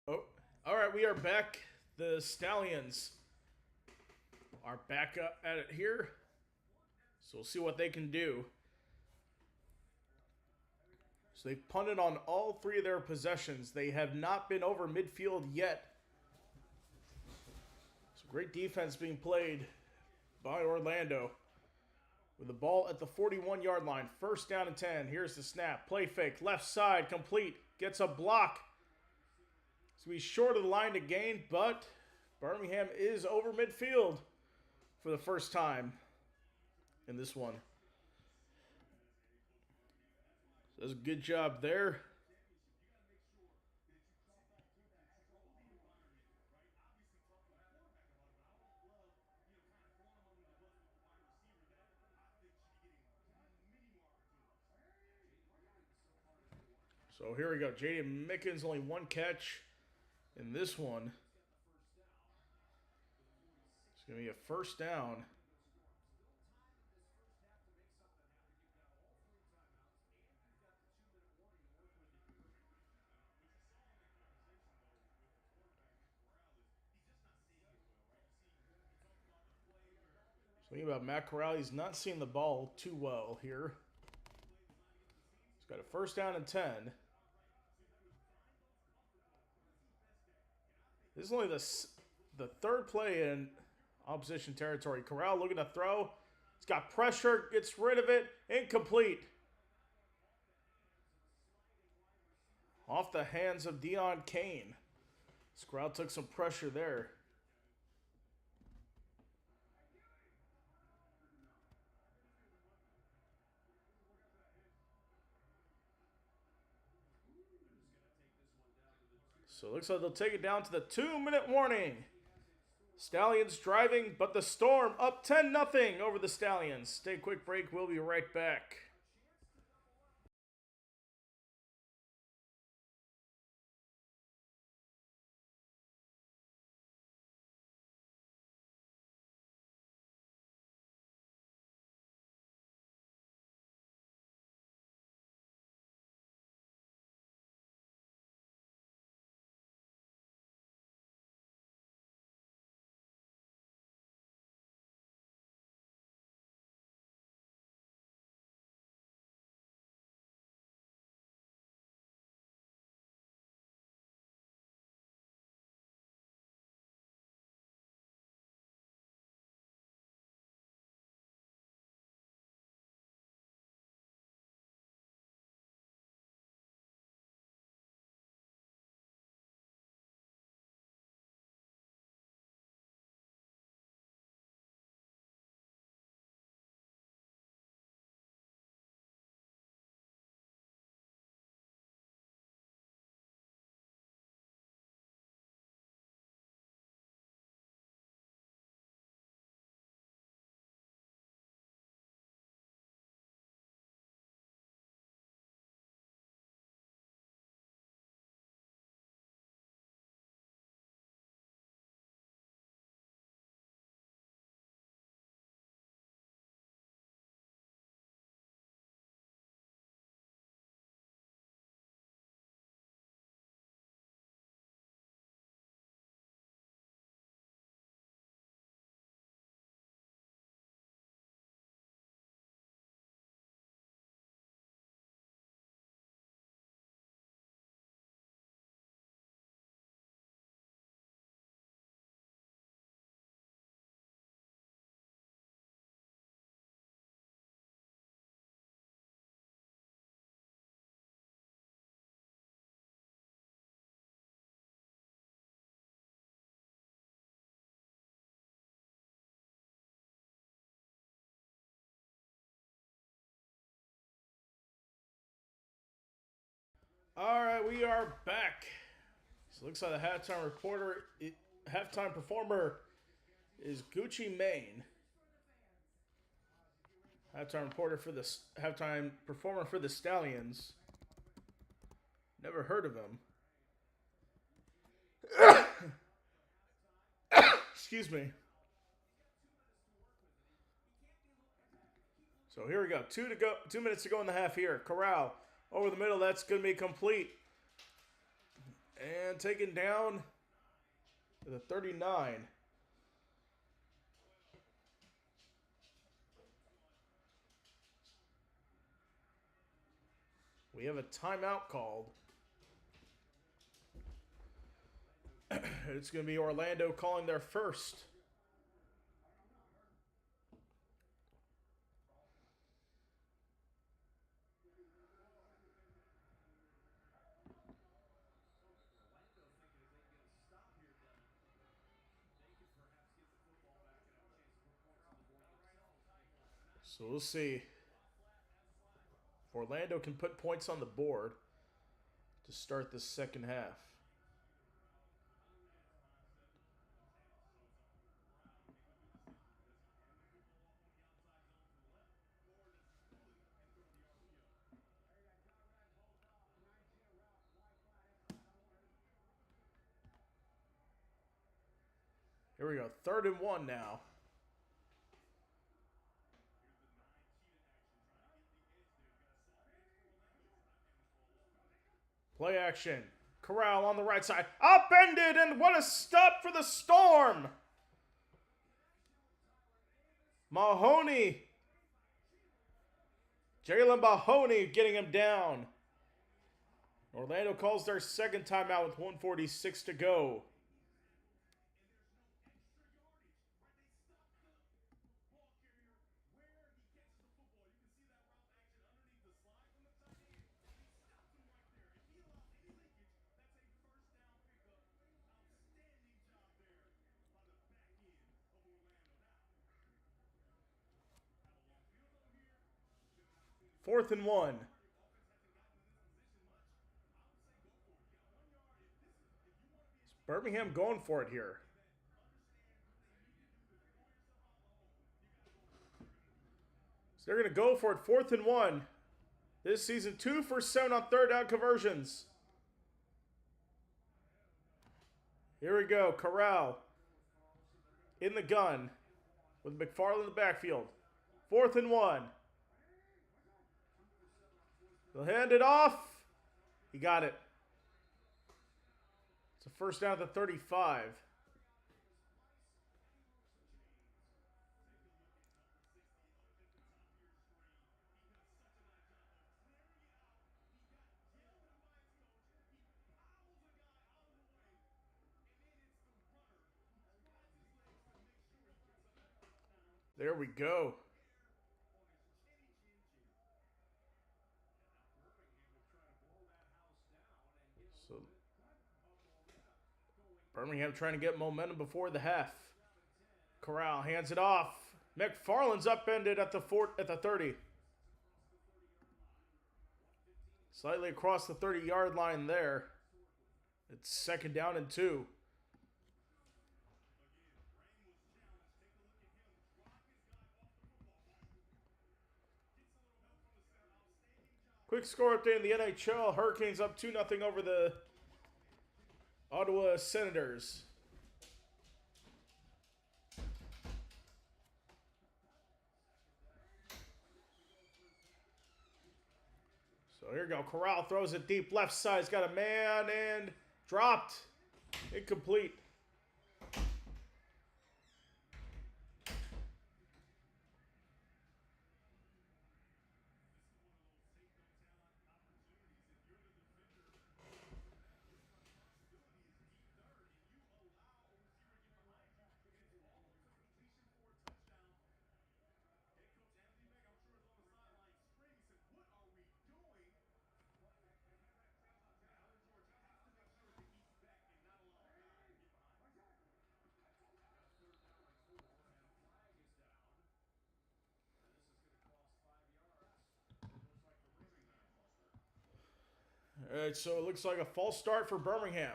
S1: Oh, all right, we are back. The Stallions are back up at it here. So we'll see what they can do. So they've punted on all three of their possessions. They have not been over midfield yet. So great defense being played by Orlando. With the ball at the 41-yard line. First down and 10. Here's the snap. Play fake. Left side. Complete. Gets a block. So he's short of the line to gain, but Birmingham is over midfield for the first time in this one. So that's a good job there. So here we go. J.D. Mickens only one catch in this one. It's going to be a first down. Something about Matt Corral, he's not seeing the ball too well here. He's got a first down and 10. This is only the third play in opposition territory. Corral looking to throw. He's got pressure, gets rid of it. Incomplete. Off the hands of Deion Kane. Corral took some pressure there. So it looks like they'll take it down to the 2-minute warning. Stallions driving, but the Storm up 10-0 over the Stallions. Take a quick break. We'll be right back. All right, we are back. So it looks like the halftime performer is Gucci Mane. Halftime performer for the Stallions. Never heard of him. Excuse me. So here we go. 2 minutes to go in the half here. Corral over the middle. That's going to be complete. And taken down to the 39. We have a timeout called. It's going to be Orlando calling their first. So we'll see if Orlando can put points on the board to start the second half. Here we go. 3rd and 1 now. Play action. Corral on the right side. Upended, and what a stop for the Storm. Mahoney. Jalen Mahoney getting him down. Orlando calls their second timeout with 1:46 to go. Fourth and 1. Is Birmingham going for it here? So they're going to go for it. 4th and 1. This season, 2 for 7 on third down conversions. Here we go. Corral in the gun with McFarland in the backfield. 4th and 1. They'll hand it off. He got it. It's a first down at the 35. There we go. So Birmingham trying to get momentum before the half. Corral hands it off. McFarland's upended at the 30. Slightly across the 30-yard line there. It's 2nd down and 2. Quick score update in the NHL. Hurricanes up 2-0 over the Ottawa Senators. So here we go. Corral throws it deep left side. He's got a man and dropped. Incomplete. All right, so it looks like a false start for Birmingham.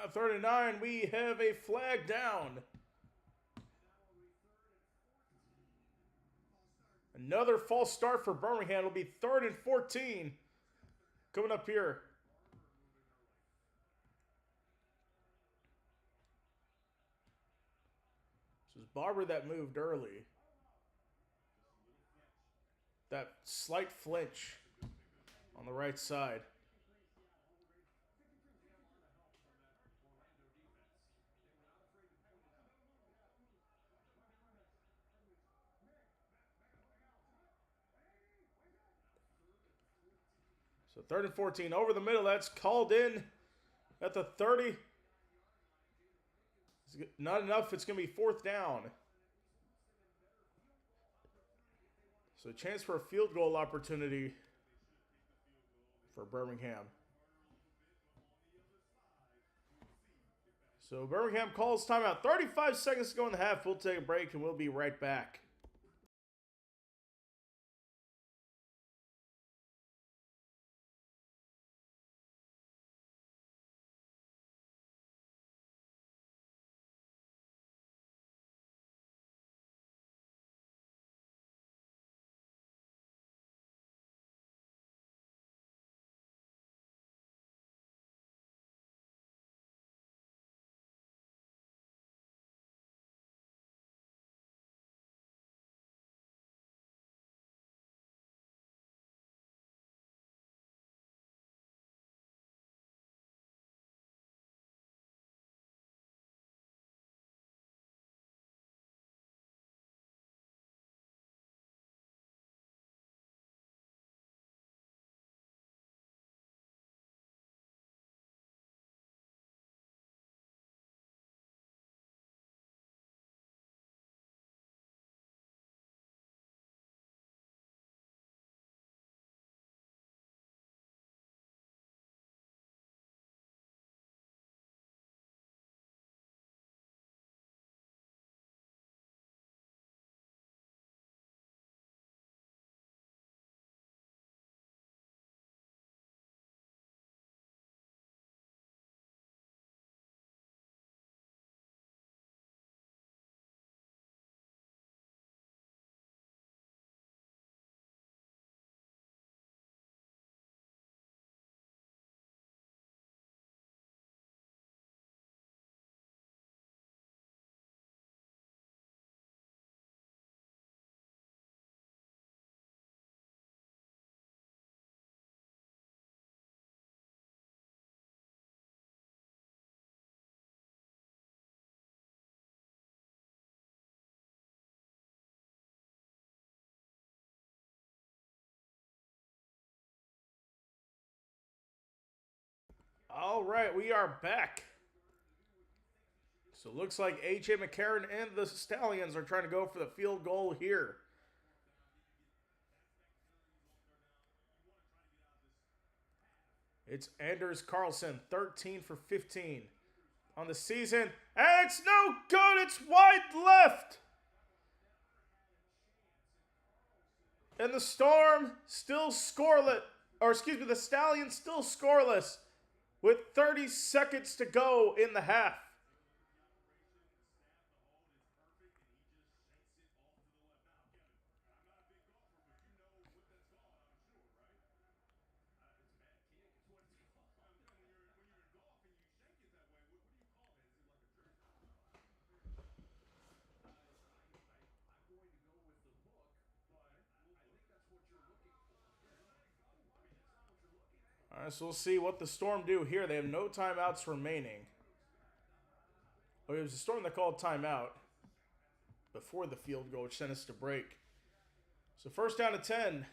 S1: On 39, we have a flag down. Another false start for Birmingham. It'll be 3rd and 14. Coming up here. This was Barber that moved early. That slight flinch on the right side. So 3rd and 14 over the middle. That's called in at the 30. Not enough. It's going to be 4th down. So chance for a field goal opportunity for Birmingham. So Birmingham calls timeout. 35 seconds to go in the half. We'll take a break and we'll be right back. All right, we are back. So it looks like A.J. McCarron and the Stallions are trying to go for the field goal here. It's Anders Carlson, 13 for 15 on the season. And it's no good. It's wide left. And the Storm still scoreless. Or excuse me, the Stallions still scoreless with 30 seconds to go in the half. All right, so we'll see what the Storm do here. They have no timeouts remaining. Oh, it was the Storm that called timeout before the field goal, which sent us to break. So 1st down to 10.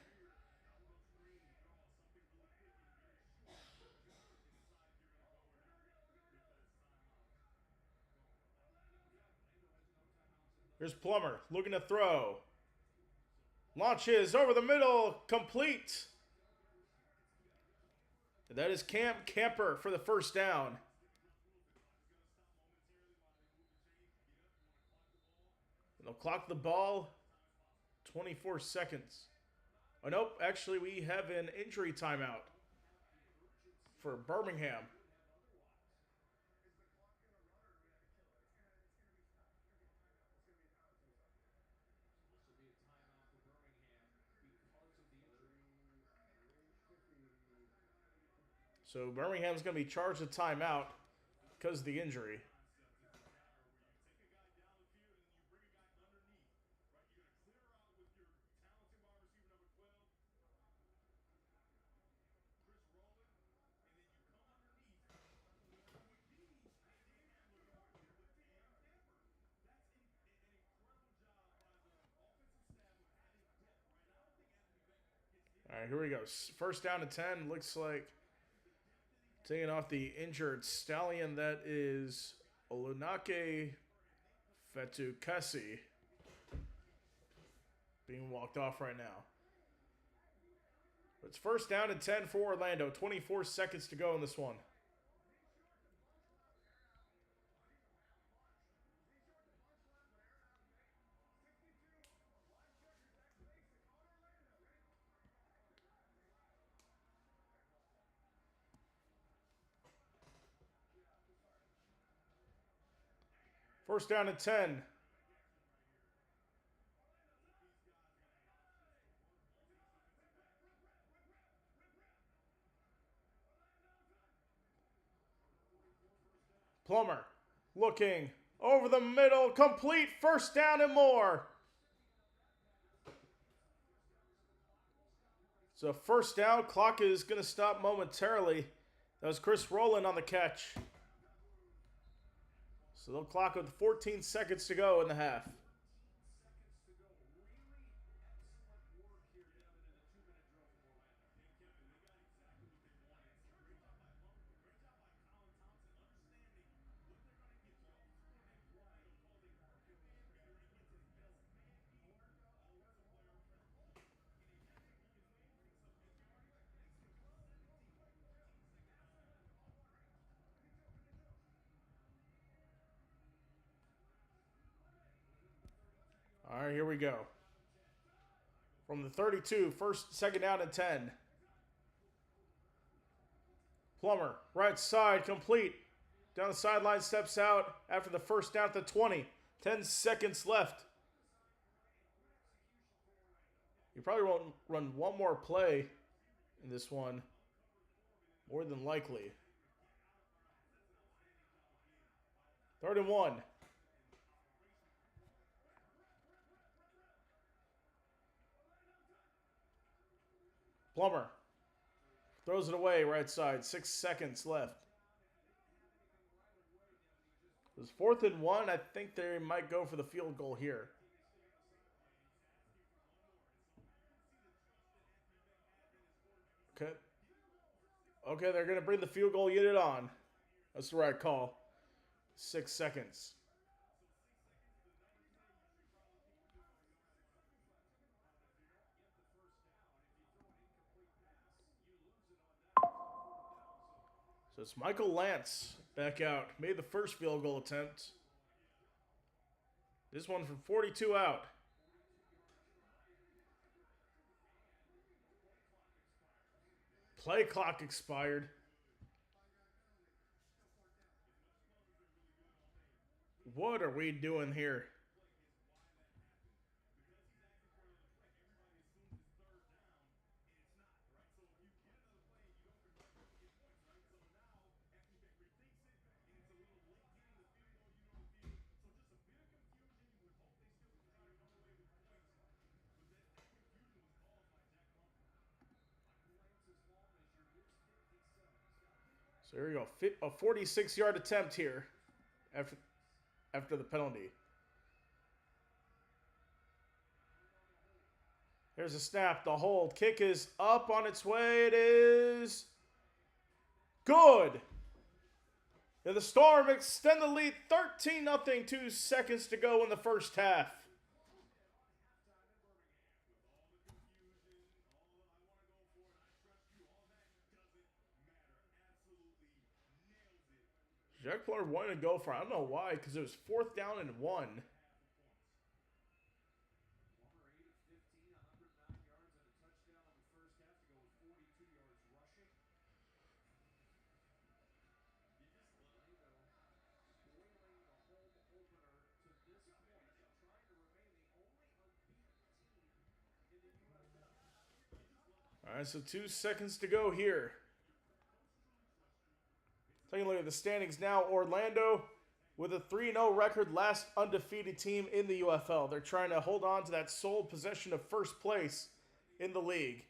S1: Here's Plummer looking to throw. Launches over the middle, complete. That is Cam Camper for the 1st down. They'll clock the ball. 24 seconds. Oh, nope. Actually, we have an injury timeout for Birmingham. So Birmingham's going to be charged a timeout because of the injury. All right, here we go. First down to 10. Looks like taking off the injured Stallion. That is Olunake Fetukasi being walked off right now. It's first down and 10 for Orlando. 24 seconds to go in this one. First down and 10. Plummer looking over the middle. Complete. First down and more. So first down. Clock is going to stop momentarily. That was Chris Rowland on the catch. So they'll clock with 14 seconds to go in the half. All right, here we go. From the 32, second down and 10. Plummer, right side, complete. Down the sideline, steps out after the first down at the 20. 10 seconds left. You probably won't run one more play in this one. More than likely. 3rd and 1. Plummer throws it away right side. 6 seconds left. It was 4th and 1. I think they might go for the field goal here. Okay. Okay, they're going to bring the field goal unit on. That's the right call. 6 seconds. So it's Michael Lance back out. Made the first field goal attempt. This one from 42 out. Play clock expired. What are we doing here? So here we go. A 46-yard attempt here after the penalty. There's a snap. The hold. Kick is up on its way. It is good. And the Storm extend the lead 13-0. 2 seconds to go in the first half. Jack Plummer wanted to go for it. I don't know why, because it was 4th down and 1. All right, so 2 seconds to go here. Taking a look at the standings now, Orlando with a 3-0 record, last undefeated team in the UFL. They're trying to hold on to that sole possession of first place in the league.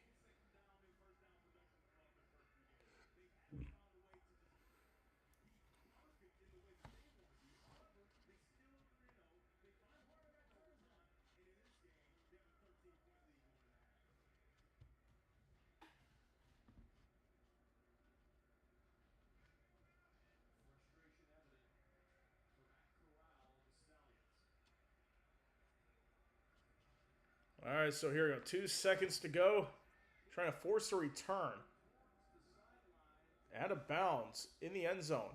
S1: All right, so here we go. 2 seconds to go. Trying to force a return. Out of bounds in the end zone.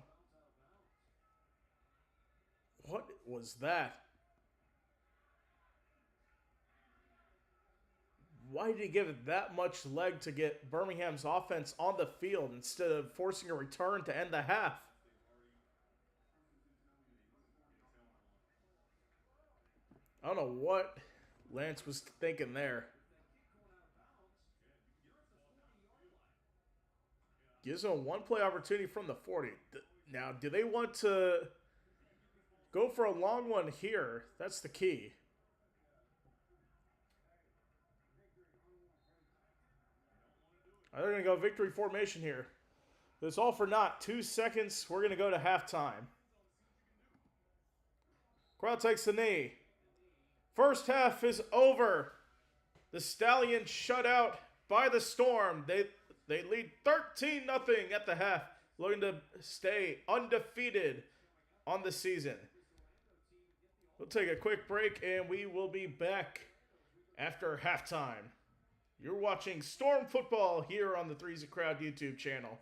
S1: What was that? Why did he give it that much leg to get Birmingham's offense on the field instead of forcing a return to end the half? I don't know what Lance was thinking there. Gives him a one-play opportunity from the 40. Now, do they want to go for a long one here? That's the key. They're going to go victory formation here. It's all for naught. 2 seconds. We're going to go to halftime. Crowd takes the knee. First half is over. The Stallions shut out by the Storm. They lead 13-0 at the half, looking to stay undefeated on the season. We'll take a quick break, and we will be back after halftime. You're watching Storm Football here on the Three's a Crowd YouTube channel.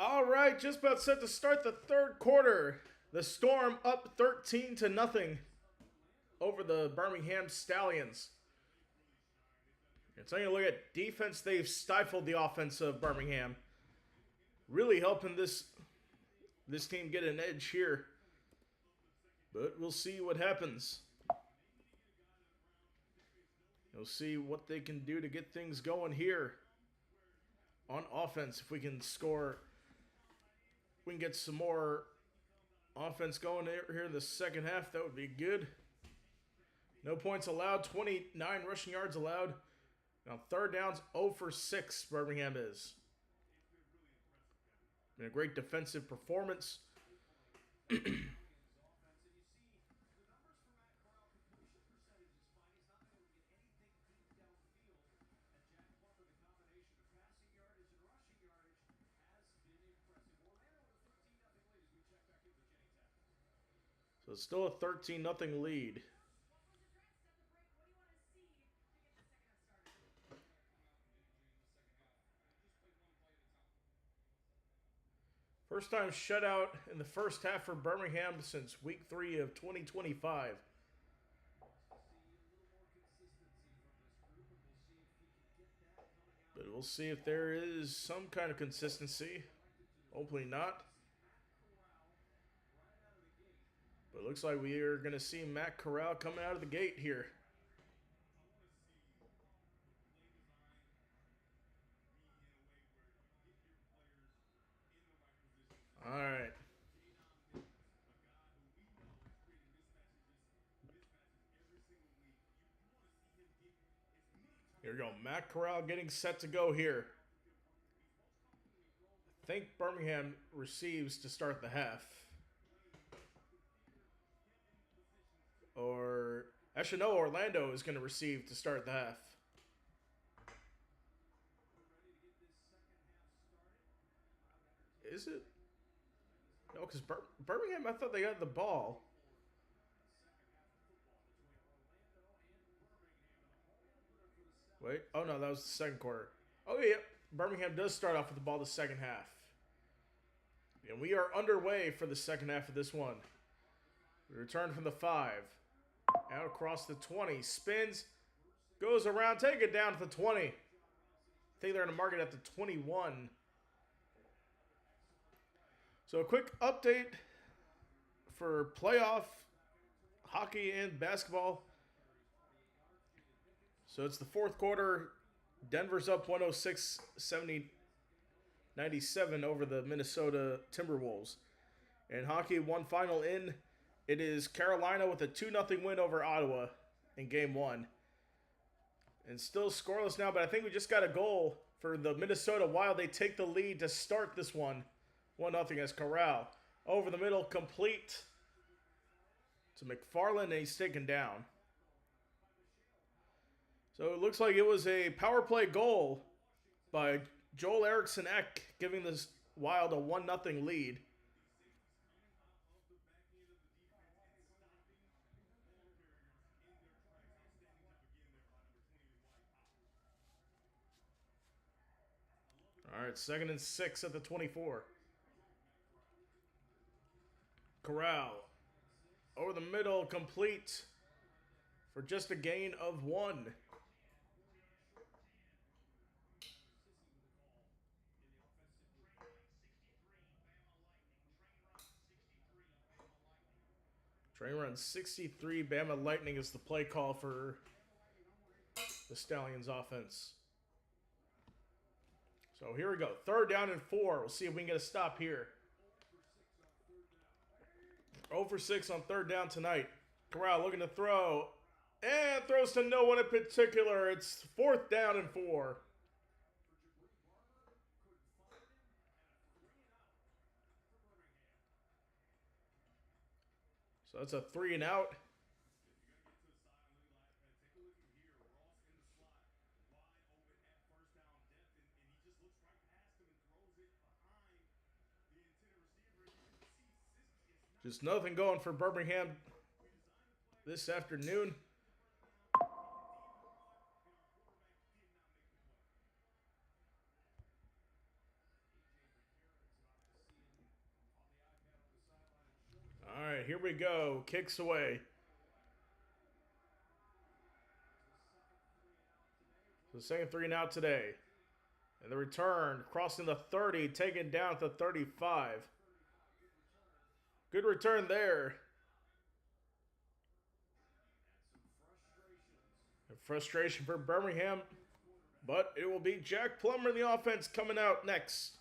S1: All right, just about set to start the third quarter. The Storm up 13-0 over the Birmingham Stallions. And taking a look at defense, they've stifled the offense of Birmingham, really helping this team get an edge here. But we'll see what happens. We'll see what they can do to get things going here on offense. If we can score, we can get some more offense going here in the second half, that would be good. No points allowed, 29 rushing yards allowed. Now third downs, 0 for 6, Birmingham is. Been a great defensive performance. So it's still a 13-0 lead. First time shutout in the first half for Birmingham since week 3 of 2025. But we'll see if there is some kind of consistency. Hopefully not. But it looks like we are going to see Matt Corral coming out of the gate here. All right. Here we go. Matt Corral getting set to go here. I think Birmingham receives to start the half. Or, actually no, Orlando is going to receive to start the half. Is it? No, because Birmingham, I thought they got the ball. Wait. Oh, no, that was the second quarter. Oh, yeah. Birmingham does start off with the ball the second half. And we are underway for the second half of this one. We return from the 5. Out across the 20. Spins. Goes around. Take it down to the 20. I think they're going to mark it at the 21. So a quick update for playoff hockey and basketball. So it's the fourth quarter. Denver's up 106-97 over the Minnesota Timberwolves. And hockey, one final in. It is Carolina with a 2-0 win over Ottawa in Game 1. And still scoreless now, but I think we just got a goal for the Minnesota Wild. They take the lead to start this one. 1-0 as Corral. Over the middle, complete to McFarland, and he's taken down. So it looks like it was a power play goal by Joel Eriksson Ek, giving the Wild a 1-0 lead. All right, 2nd and 6 at the 24. Corral over the middle, complete for just a gain of 1. Train run 63. Bama Lightning is the play call for the Stallions offense. So here we go. 3rd down and 4. We'll see if we can get a stop here. 0 for 6 on 3rd down tonight. Corral looking to throw. And throws to no one in particular. It's 4th down and 4. So that's a 3 and out. Just nothing going for Birmingham this afternoon. Here we go. Kicks away. So second three now today. And the return, crossing the 30, taken down to 35. Good return there. And frustration for Birmingham, but it will be Jack Plummer, the offense, coming out next.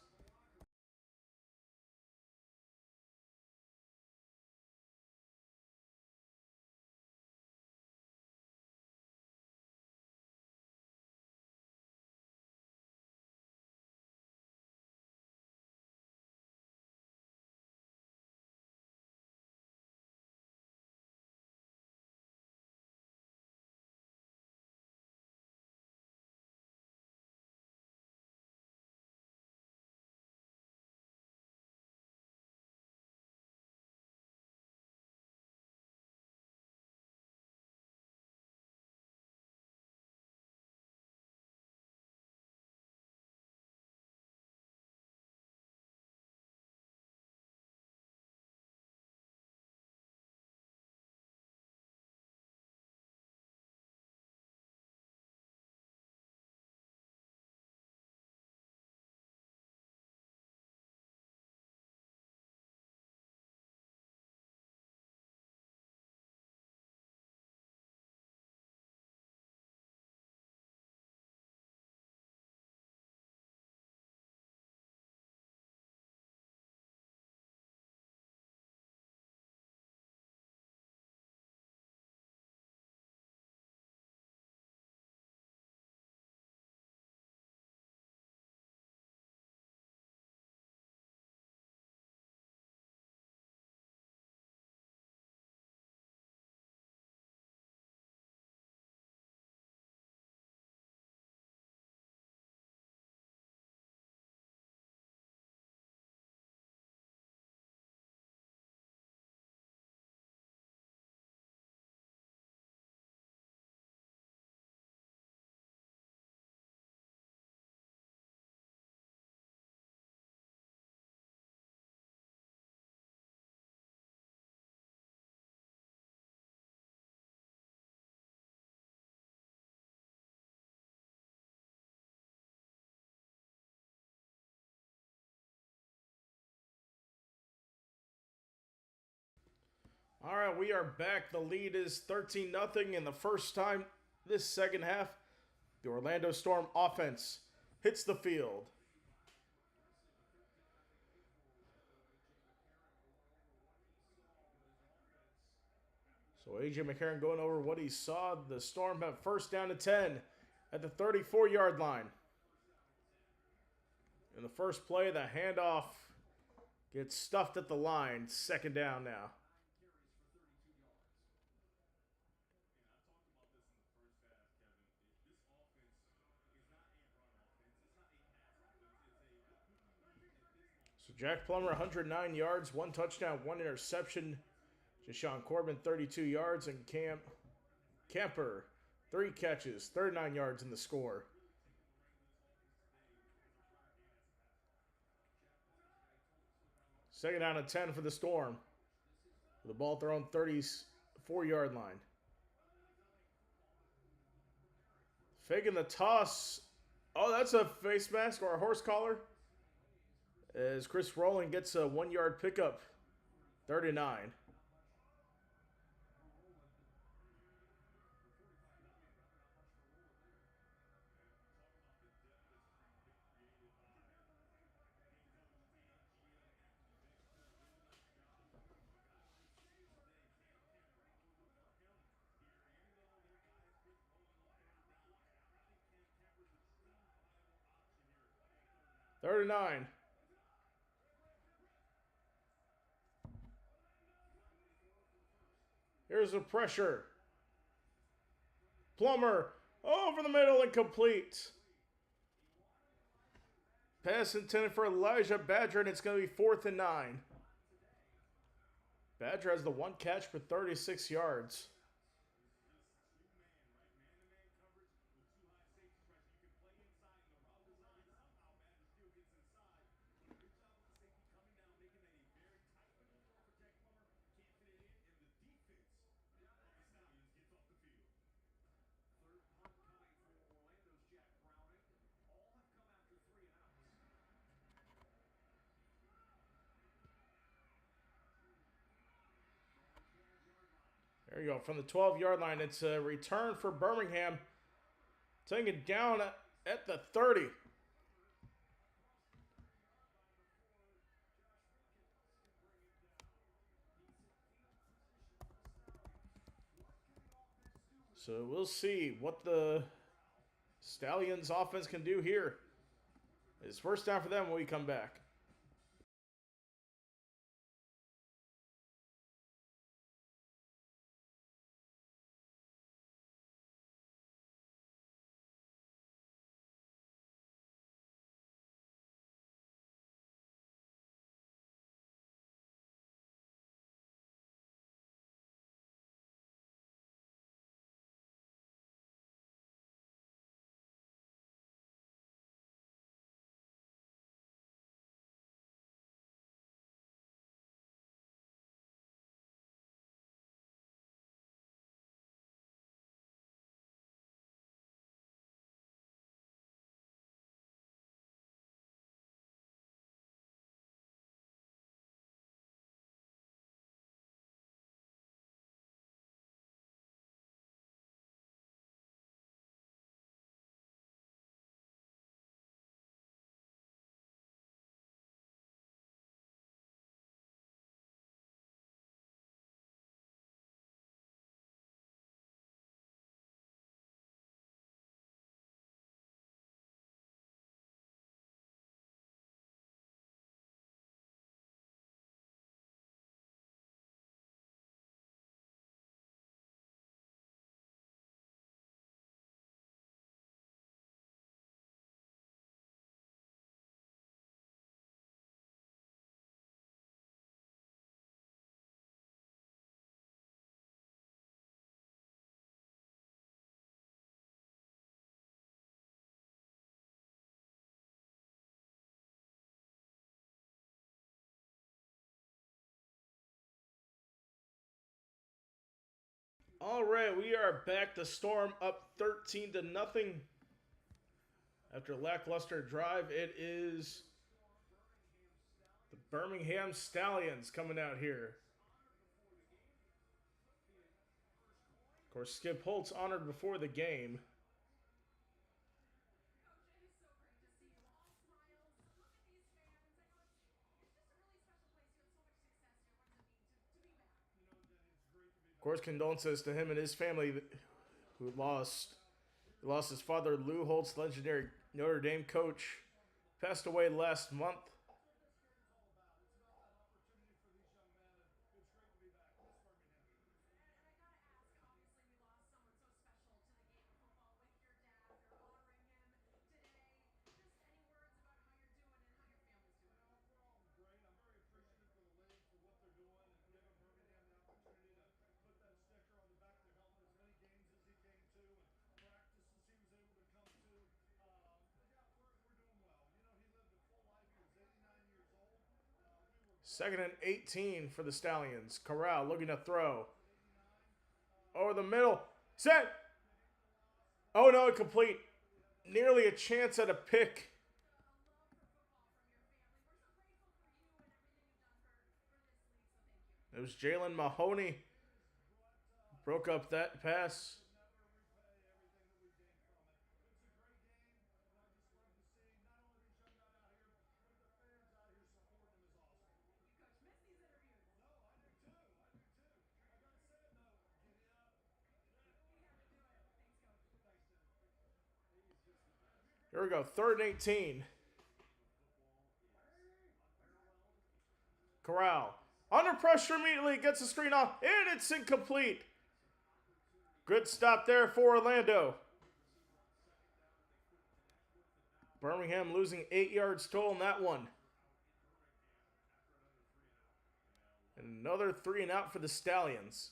S1: All right, we are back. The lead is 13-0 in the first time this second half. The Orlando Storm offense hits the field. So AJ McCarron going over what he saw. The Storm have first down to 10 at the 34-yard line. In the first play, the handoff gets stuffed at the line. Second down now. So Jack Plummer, 109 yards, 1 touchdown, 1 interception. Jashawn Corbin, 32 yards, and Camper, 3 catches, 39 yards in the score. Second down and 10 for the Storm. The ball thrown 34-yard line. Faking the toss. Oh, that's a face mask or a horse collar. As Chris Rowland gets a 1-yard pickup. 39. Here's the pressure. Plummer over the middle and complete. Pass intended for Elijah Badger, and it's going to be 4th and 9. Badger has the 1 catch for 36 yards. There you go. From the 12-yard line, it's a return for Birmingham. Taking it down at the 30. So we'll see what the Stallions offense can do here. It's first down for them when we come back. All right, we are back. The Storm up 13-0 after a lackluster drive. It is the Birmingham Stallions coming out here. Of course, Skip Holtz honored before the game. Of course, condolences to him and his family who lost his father, Lou Holtz, legendary Notre Dame coach, passed away last month. Second and 18 for the Stallions. Corral looking to throw. Over the middle. Set. Oh no, incomplete. Nearly a chance at a pick. It was Jalen Mahoney. Broke up that pass. Here we go. Third and 18. Corral. Under pressure immediately. Gets the screen off. And it's incomplete. Good stop there for Orlando. Birmingham losing 8 yards total in that one. And another 3 and out for the Stallions.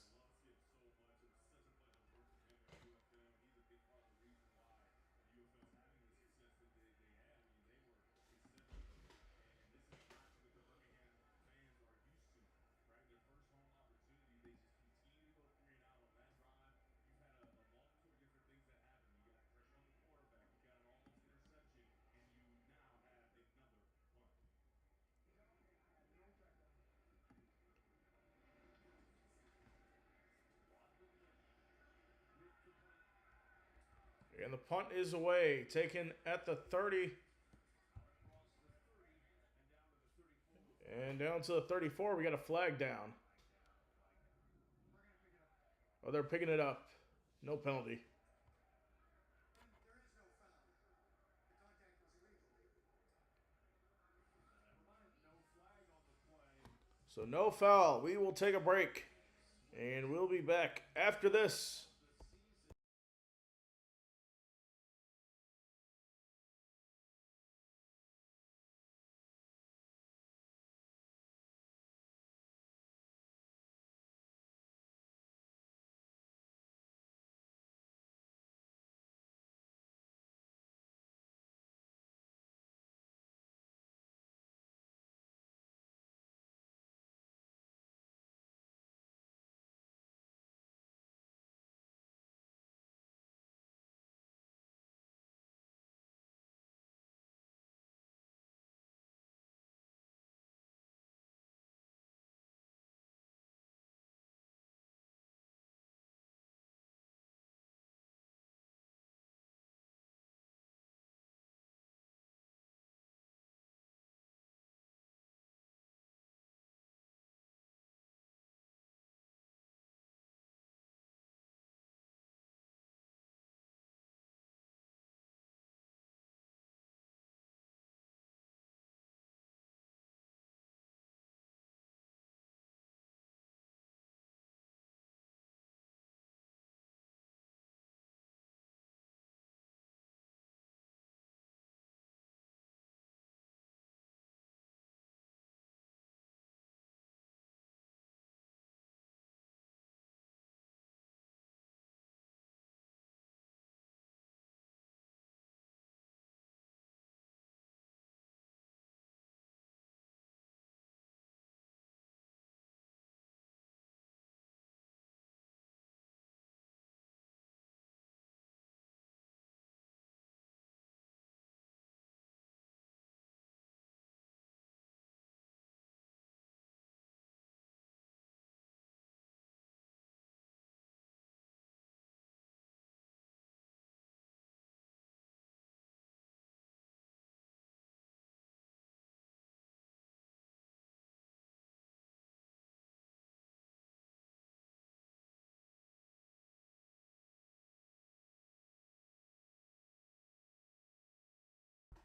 S1: And the punt is away. Taken at the 30. And down to the 34. We got a flag down. Oh, they're picking it up. No penalty. So no foul. We will take a break. And we'll be back after this.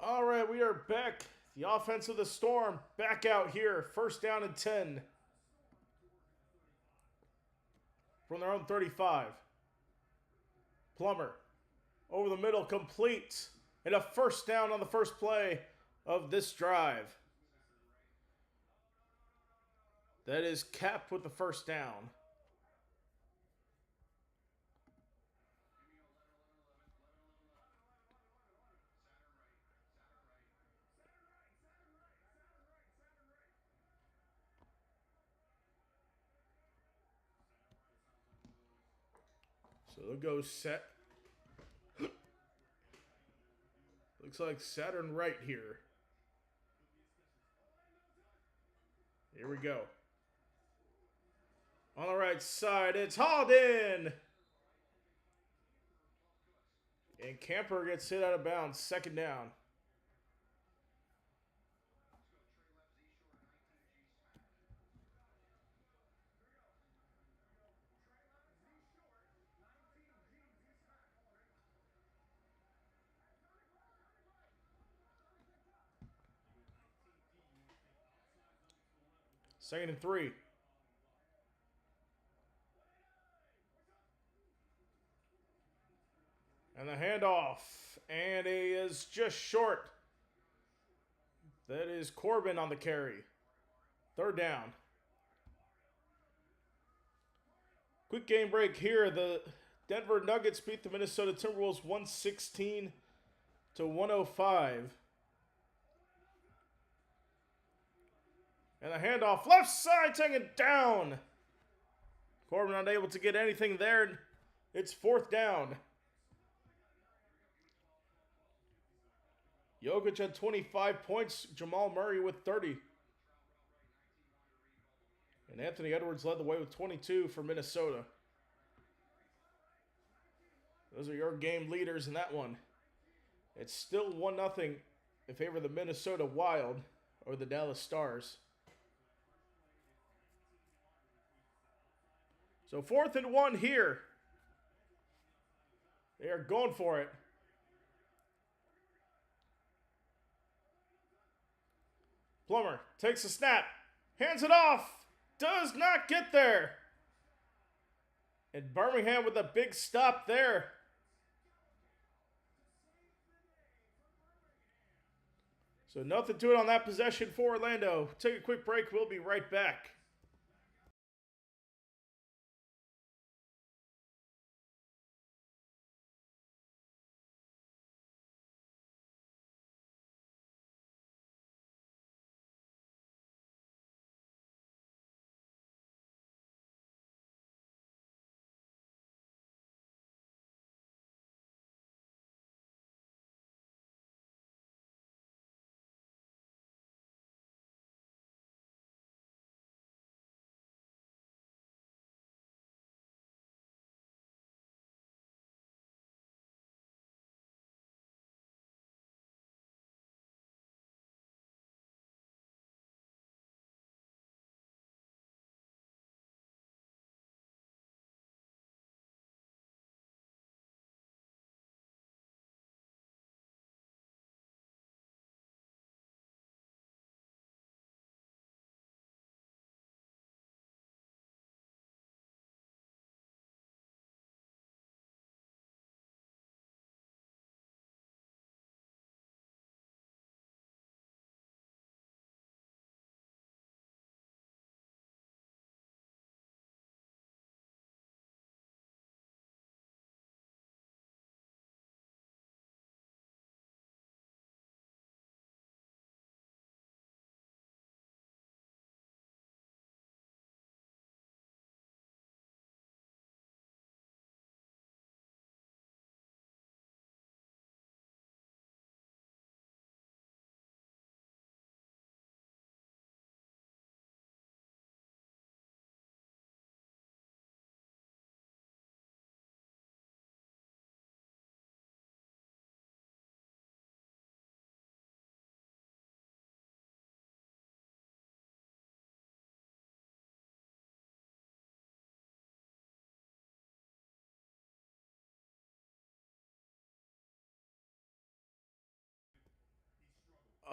S1: All right, we are back. The offense of the Storm back out here. First down and 10 from their own 35. Plummer over the middle, complete. And a first down on the first play of this drive. That is Cap with the first down. So they'll go set. Looks like Saturn right here. Here we go. On the right side, it's hauled in. And Camper gets hit out of bounds. Second down. Second and 3. And the handoff. And he is just short. That is Corbin on the carry. Third down. Quick game break here. The Denver Nuggets beat the Minnesota Timberwolves 116 to 105. And the handoff, left side, taken down. Corbin unable to get anything there. It's fourth down. Jokic had 25 points. Jamal Murray with 30. And Anthony Edwards led the way with 22 for Minnesota. Those are your game leaders in that one. It's still 1-0 in favor of the Minnesota Wild or the Dallas Stars. So 4th and 1 here. They are going for it. Plummer takes a snap. Hands it off. Does not get there. And Birmingham with a big stop there. So nothing to it on that possession for Orlando. Take a quick break. We'll be right back.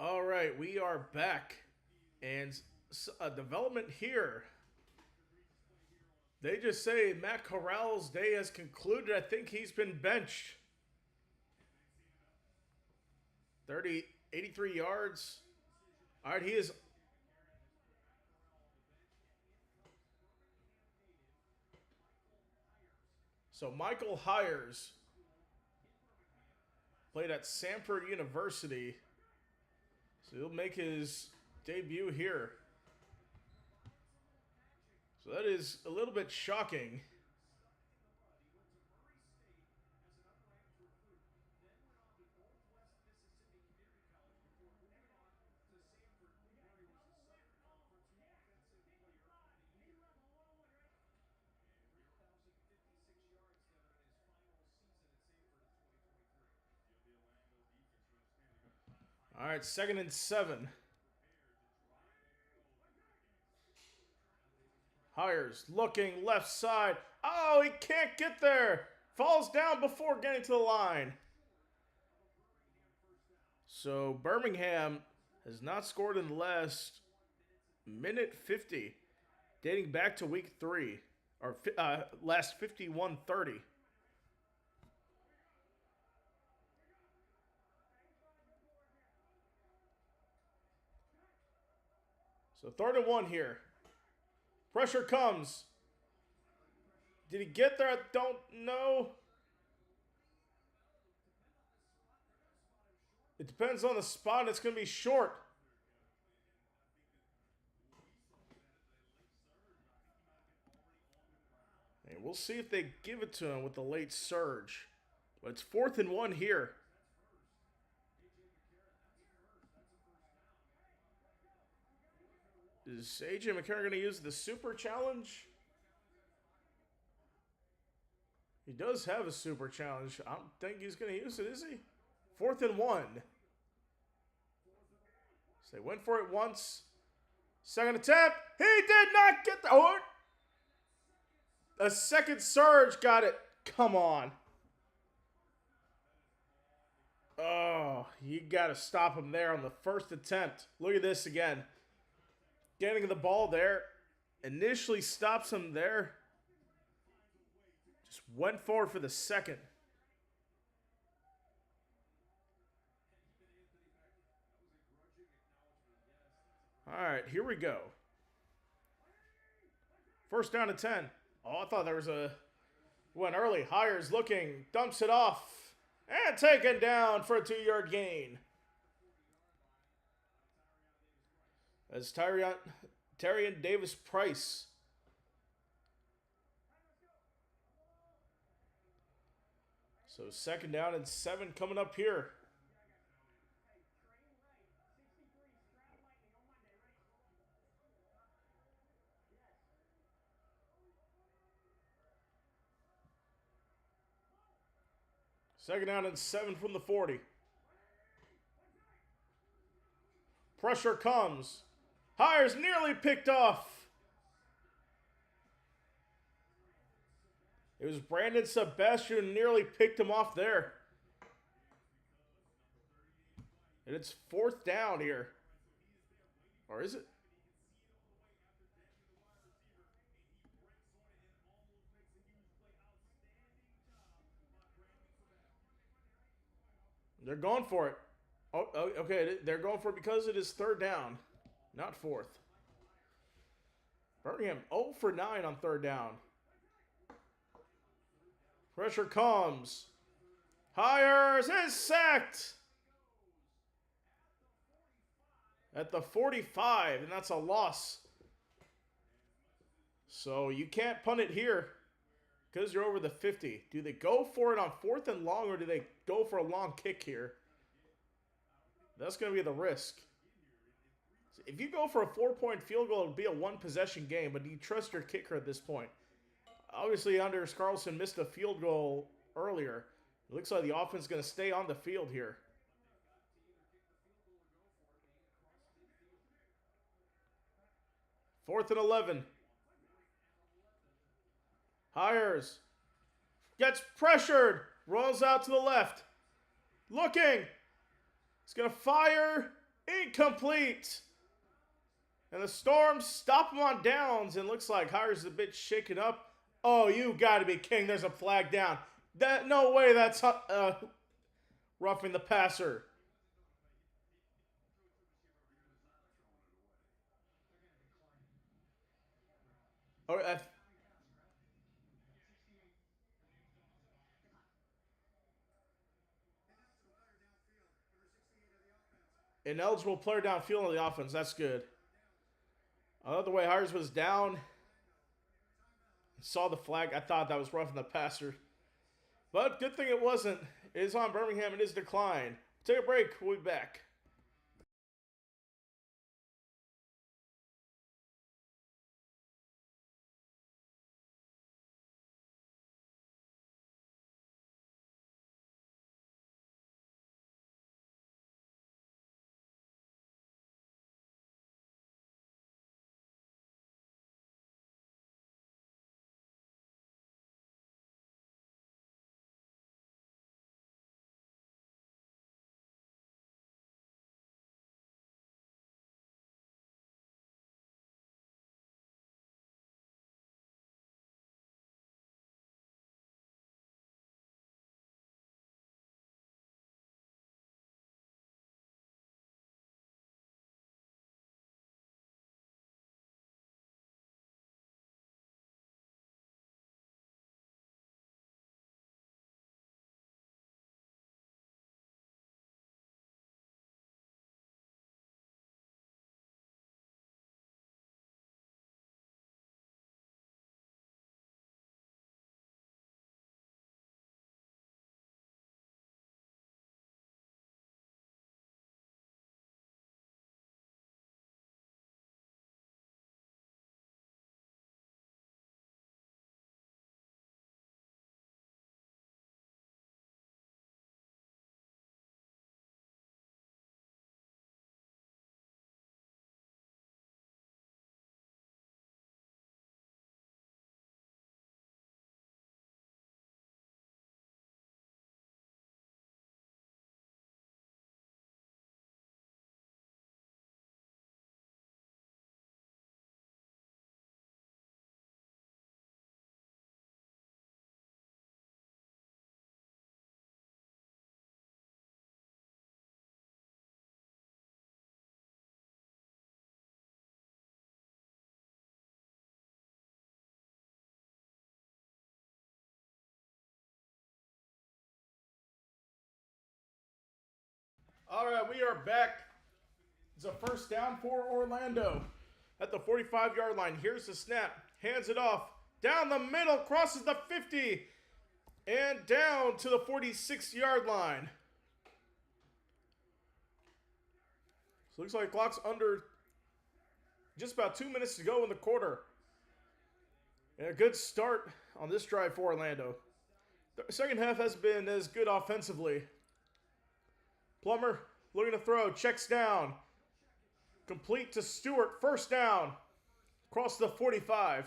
S1: All right, we are back. And a development here. They just say Matt Corral's day has concluded. I think he's been benched. 83 yards. All right, he is. So Michael Hires played at Samford University. So he'll make his debut here. So that is a little bit shocking. All right, 2nd and 7. Hires looking left side. Oh, he can't get there. Falls down before getting to the line. So Birmingham has not scored in the last minute 50, dating back to week 3, or last 51-30. So 3rd and 1 here. Pressure comes. Did he get there? I don't know. It depends on the spot. It's going to be short. And we'll see if they give it to him with the late surge. But it's 4th and 1 here. Is AJ McCarron going to use the super challenge? He does have a super challenge. I don't think he's going to use it, is he? 4th and 1. So they went for it once. Second attempt. He did not get the... Oh! A second surge got it. Come on. Oh, you got to stop him there on the first attempt. Look at this again. Getting the ball there. Initially stops him there. Just went forward for the second. All right, here we go. First down to 10. Oh, I thought there was a... Went early. Hires looking. Dumps it off. And taken down for a 2-yard gain. As Tyrion Davis-Price. So second down and 7 coming up here. Second down and 7 from the 40. Pressure comes. Hires nearly picked off. It was Brandon Sebastian who nearly picked him off there. And it's 4th down here. Or is it? They're going for it. Oh, okay. They're going for it because it is 3rd down, not 4th. Birmingham 0 for 9 on 3rd down. Pressure comes. Hires is sacked at the 45, and that's a loss. So you can't punt it here because you're over the 50. Do they go for it on 4th and long, or do they go for a long kick here? That's going to be the risk. If you go for a 4-point field goal, it'll be a 1-possession game, but do you trust your kicker at this point? Obviously, Anders Carlson missed a field goal earlier. It looks like the offense is going to stay on the field here. Fourth and 11. Hires. Gets pressured. Rolls out to the left. Looking. He's going to fire. Incomplete. And the Storm stop him on downs. And looks like Hires is a bit shaken up. Oh, you got to be kidding. There's a flag down. No way that's roughing the passer. Oh, ineligible player downfield on the offense. That's good. I love the way Hires was down. Saw the flag. I thought that was roughing the passer. But good thing it wasn't. It is on Birmingham. It is decline. Take a break. We'll be back. All right, we are back. It's a first down for Orlando at the 45-yard line. Here's the snap. Hands it off. Down the middle, crosses the 50, and down to the 46-yard line. So looks like clock's under just about 2 minutes to go in the quarter. And a good start on this drive for Orlando. The second half has been as good offensively. Plummer looking to throw, checks down. Complete to Stewart, first down. Across the 45.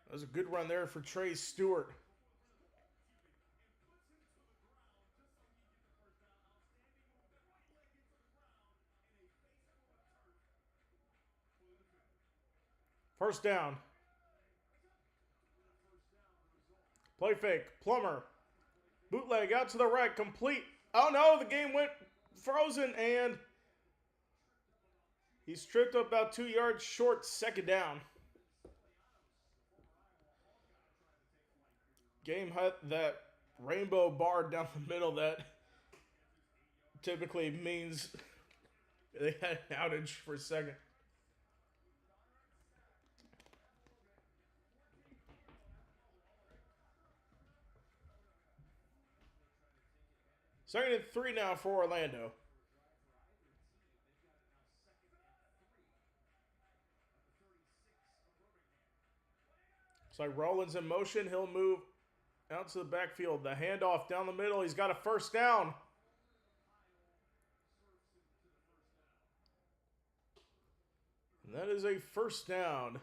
S1: That was a good run there for Trey Stewart. First down. Play fake. Plummer. Bootleg out to the right. Complete. Oh no, the game went frozen and he's tripped up about 2 yards short. Second down. Game had that rainbow bar down the middle that typically means they had an outage for a second. Second and 3 now for Orlando. Looks like Rollins in motion. He'll move out to the backfield. The handoff down the middle. He's got a first down. And that is a first down.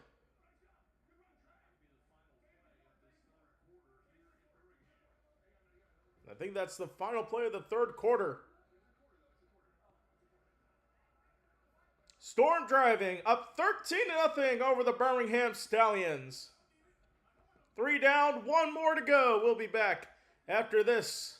S1: I think that's the final play of the third quarter. Storm driving up 13-0 over the Birmingham Stallions. 3 down, 1 more to go. We'll be back after this.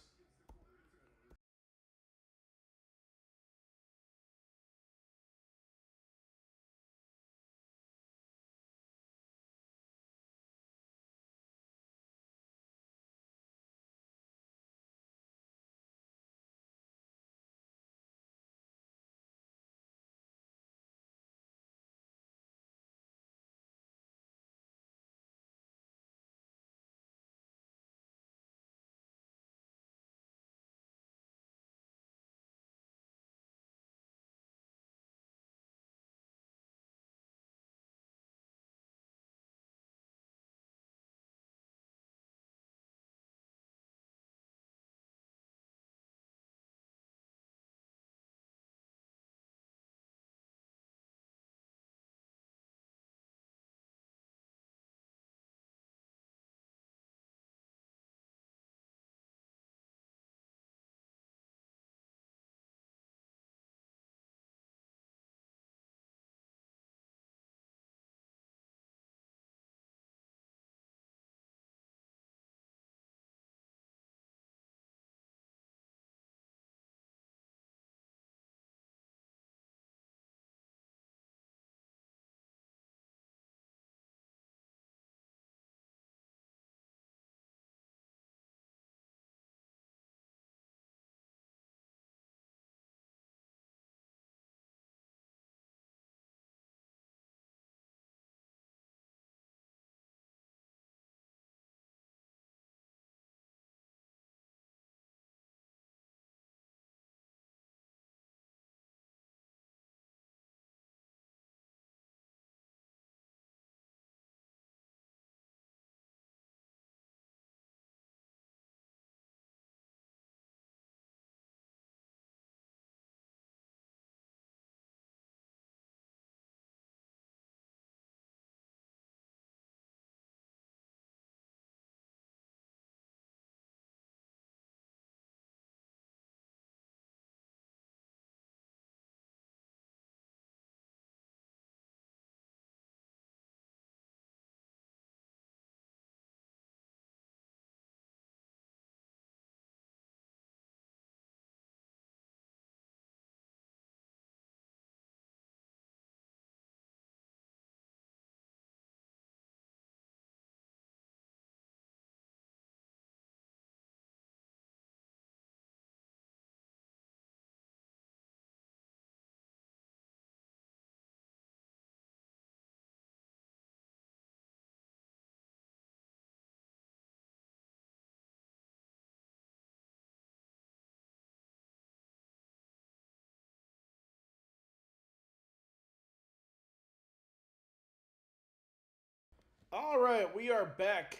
S1: All right, we are back.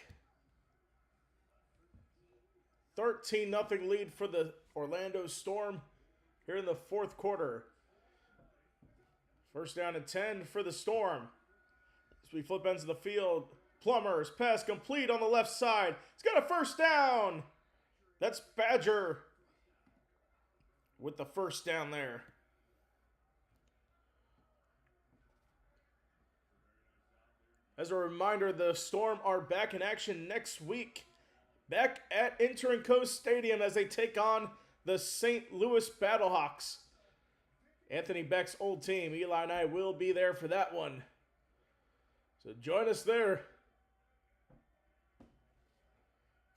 S1: 13-0 lead for the Orlando Storm here in the fourth quarter. First down and 10 for the Storm. As we flip ends of the field, Plumbers pass complete on the left side. He's got a first down. That's Badger with the first down there. As a reminder, the Storm are back in action next week. Back at Interim Coast Stadium as they take on the St. Louis Battlehawks. Anthony Beck's old team. Eli and I will be there for that one. So join us there.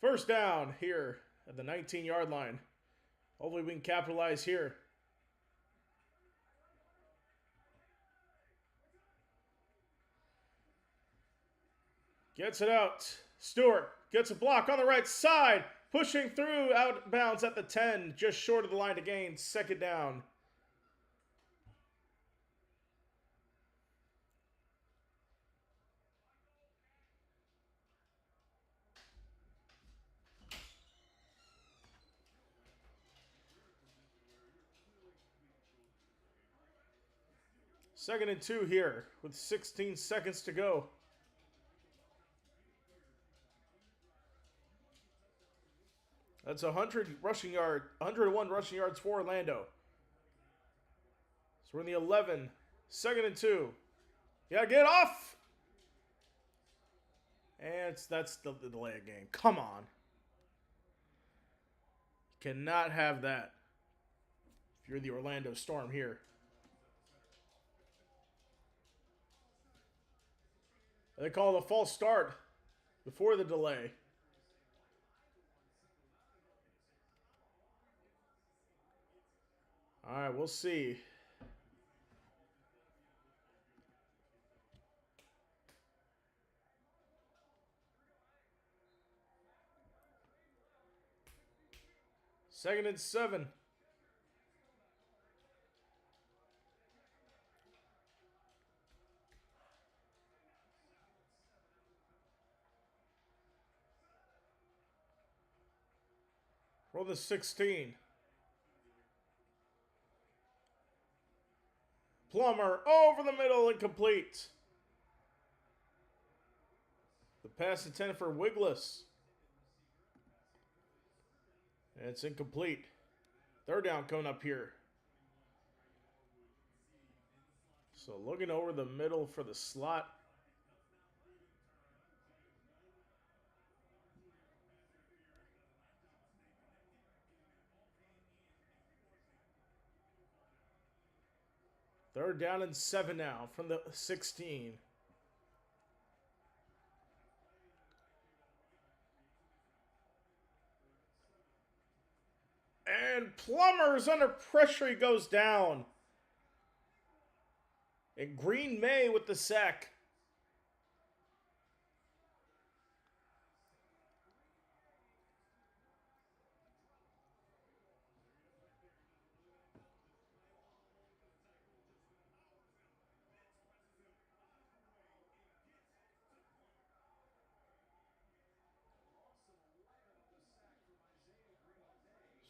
S1: First down here at the 19-yard line. Hopefully we can capitalize here. Gets it out. Stewart gets a block on the right side. Pushing through out of bounds at the 10. Just short of the line to gain. Second down. Second and 2 here with 16 seconds to go. That's 101 rushing yards for Orlando. So we're in the 11. Second and 2. Yeah, get off! And that's the delay of game. Come on. Cannot have that if you're the Orlando Storm here. They call it a false start before the delay. All right, we'll see. Second and 7. Roll the 16. Plummer over the middle, incomplete. The pass intended for Wigless. And it's incomplete. Third down coming up here. So looking over the middle for the slot. Third down and 7 now from the 16. And Plummer's under pressure. He goes down. And Green May with the sack.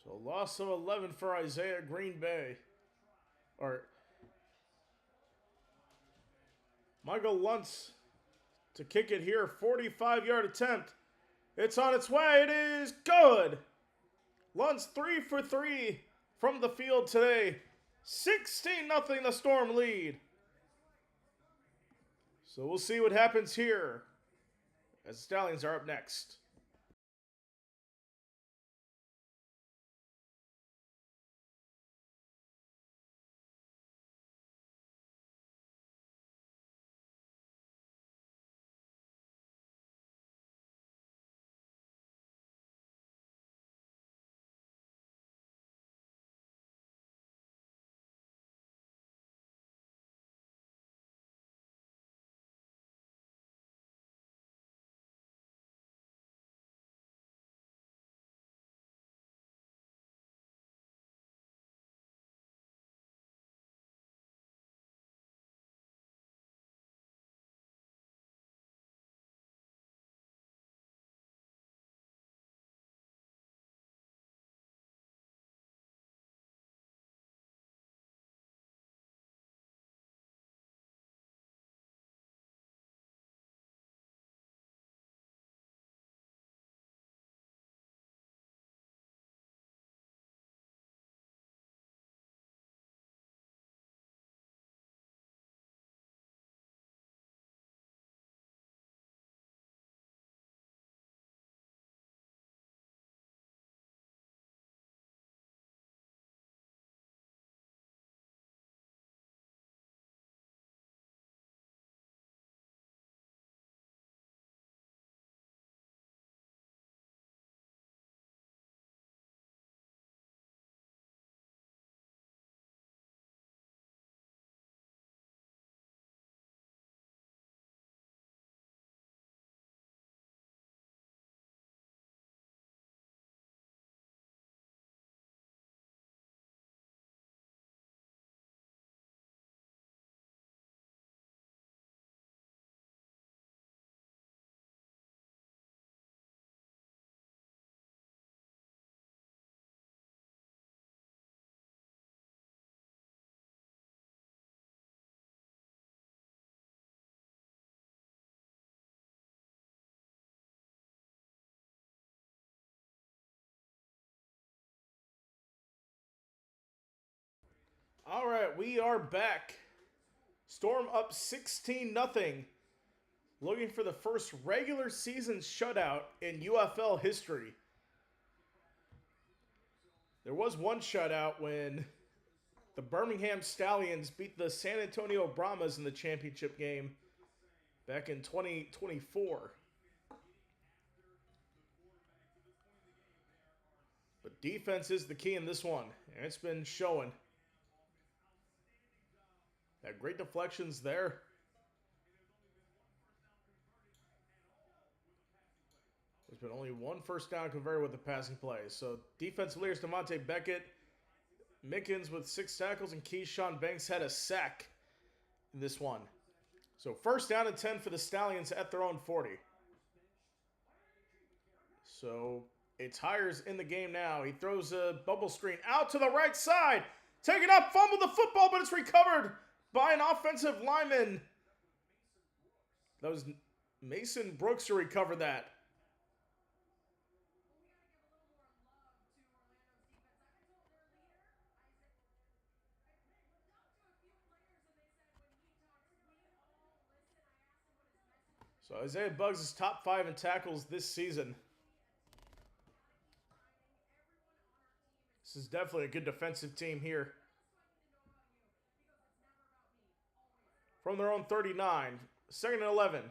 S1: So loss of 11 for Isaiah Green Bay. Or Michael Luntz to kick it here. 45-yard attempt. It's on its way. It is good. Luntz 3 for 3 from the field today. 16-0 the Storm lead. So we'll see what happens here as the Stallions are up next. All right, we are back. Storm up 16-0. Looking for the first regular season shutout in UFL history. There was one shutout when the Birmingham Stallions beat the San Antonio Brahmas in the championship game back in 2024. But defense is the key in this one, and it's been showing. Had great deflections there. There's been only one first down converted with the passing play. So defensive leaders DeMonte Beckett, Mickens with 6 tackles, and Keyshawn Banks had a sack in this one. So first down and 10 for the Stallions at their own 40. So it's Hires in the game now. He throws a bubble screen out to the right side. Taken up, fumbled the football, but it's recovered by an offensive lineman. That was Mason Brooks to recover that. So Isaiah Buggs is top 5 in tackles this season. This is definitely a good defensive team here. From their own 39, 2nd and 11.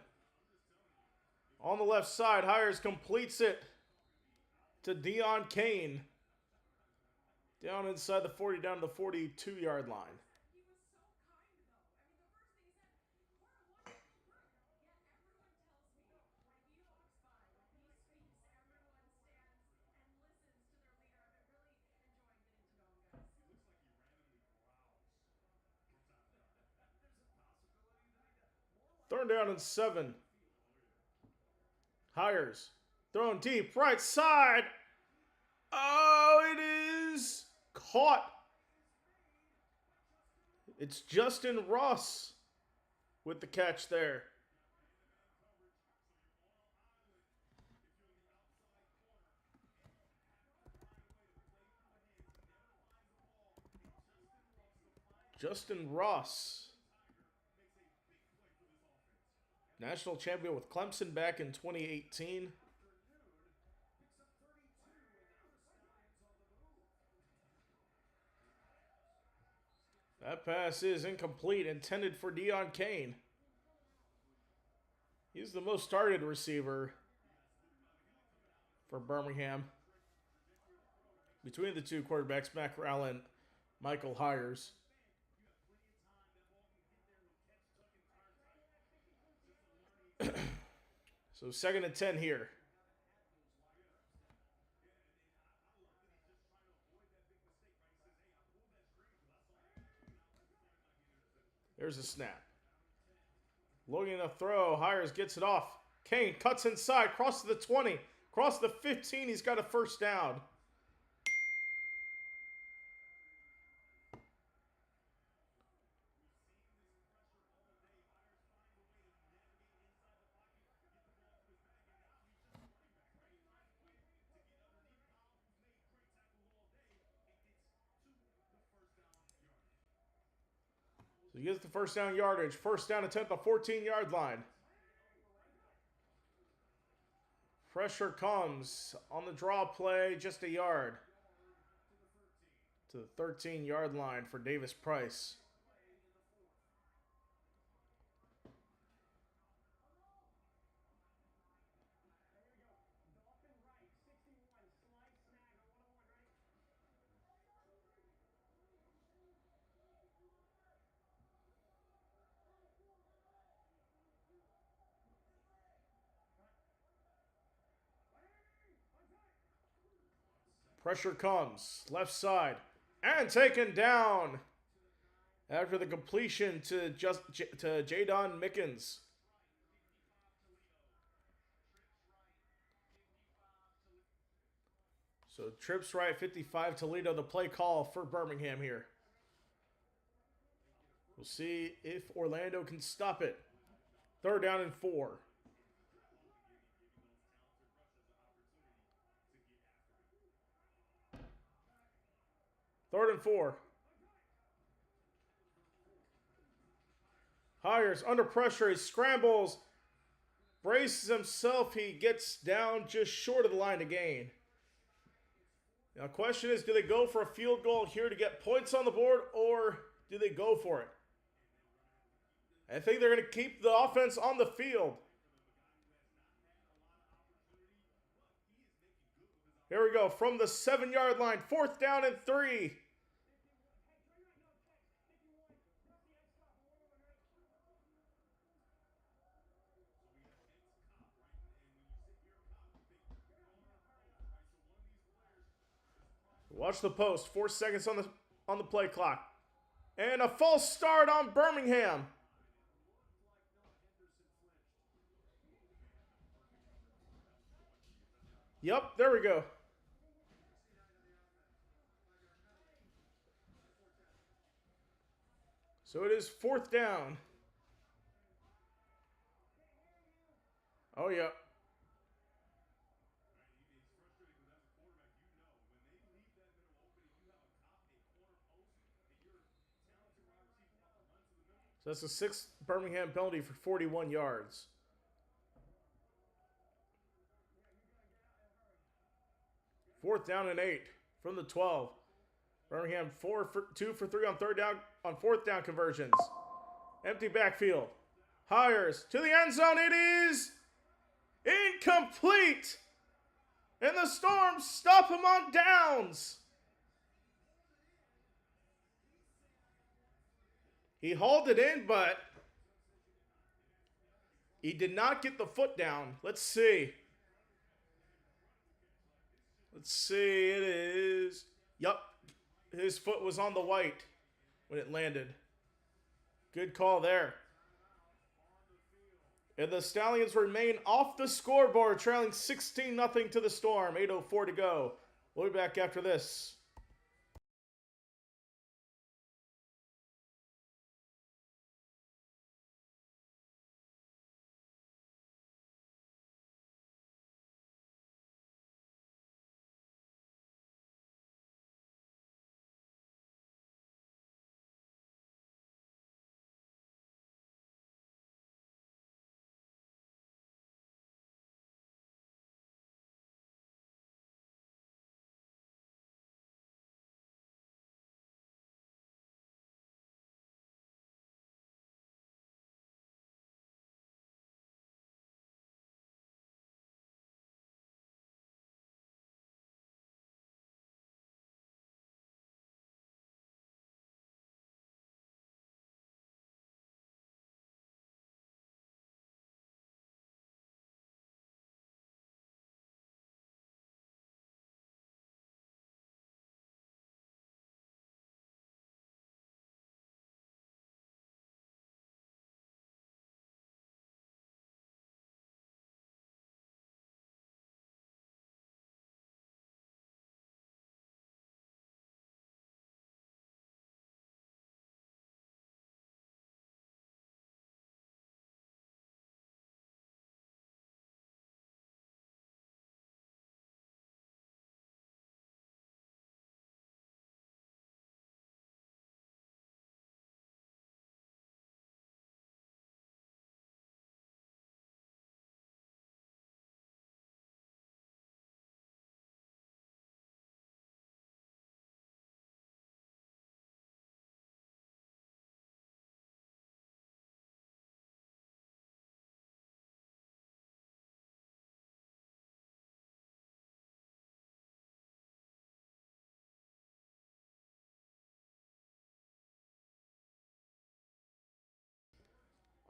S1: On the left side, Hires completes it to Dion Kane. Down inside the 40, down to the 42-yard line. Third down and 7. Hires. Thrown deep. Right side. Oh, it is caught. It's Justin Ross with the catch there. Justin Ross. National champion with Clemson back in 2018. That pass is incomplete, intended for Dion Kane. He's the most targeted receiver for Birmingham. Between the two quarterbacks, Matt Corral and Michael Hires. So 2nd and 10 here. There's a snap. Looking to throw. Hires gets it off. Kane cuts inside. Crosses the 20. Crosses the 15. He's got a first down. So he gets the first down yardage. First down attempt, the 14-yard line. Pressure comes on the draw play, just a yard. To the 13-yard line for Davis Price. Pressure comes, left side, and taken down after the completion to Jadon Mickens. So trips right, 55 Toledo, the play call for Birmingham here. We'll see if Orlando can stop it. 3rd down and 4. Third and 4. Hires under pressure. He scrambles. Braces himself. He gets down just short of the line to gain. Now, the question is, do they go for a field goal here to get points on the board, or do they go for it? I think they're going to keep the offense on the field. Here we go from the 7-yard line. 4th down and 3. Watch the post. 4 seconds on the play clock. And a false start on Birmingham. Yep, there we go. So it is 4th down. Oh, yeah. So that's a 6th Birmingham penalty for 41 yards. Fourth down and 8 from the 12. Birmingham 2 for 3 on 4th down conversions. Empty backfield. Hires to the end zone. It is incomplete. And the Storm stop him on downs. He hauled it in, but he did not get the foot down. Let's see. Let's see. It is. Yup. His foot was on the white when it landed. Good call there. And the Stallions remain off the scoreboard, trailing 16-0 to the Storm. 8:04 to go. We'll be back after this.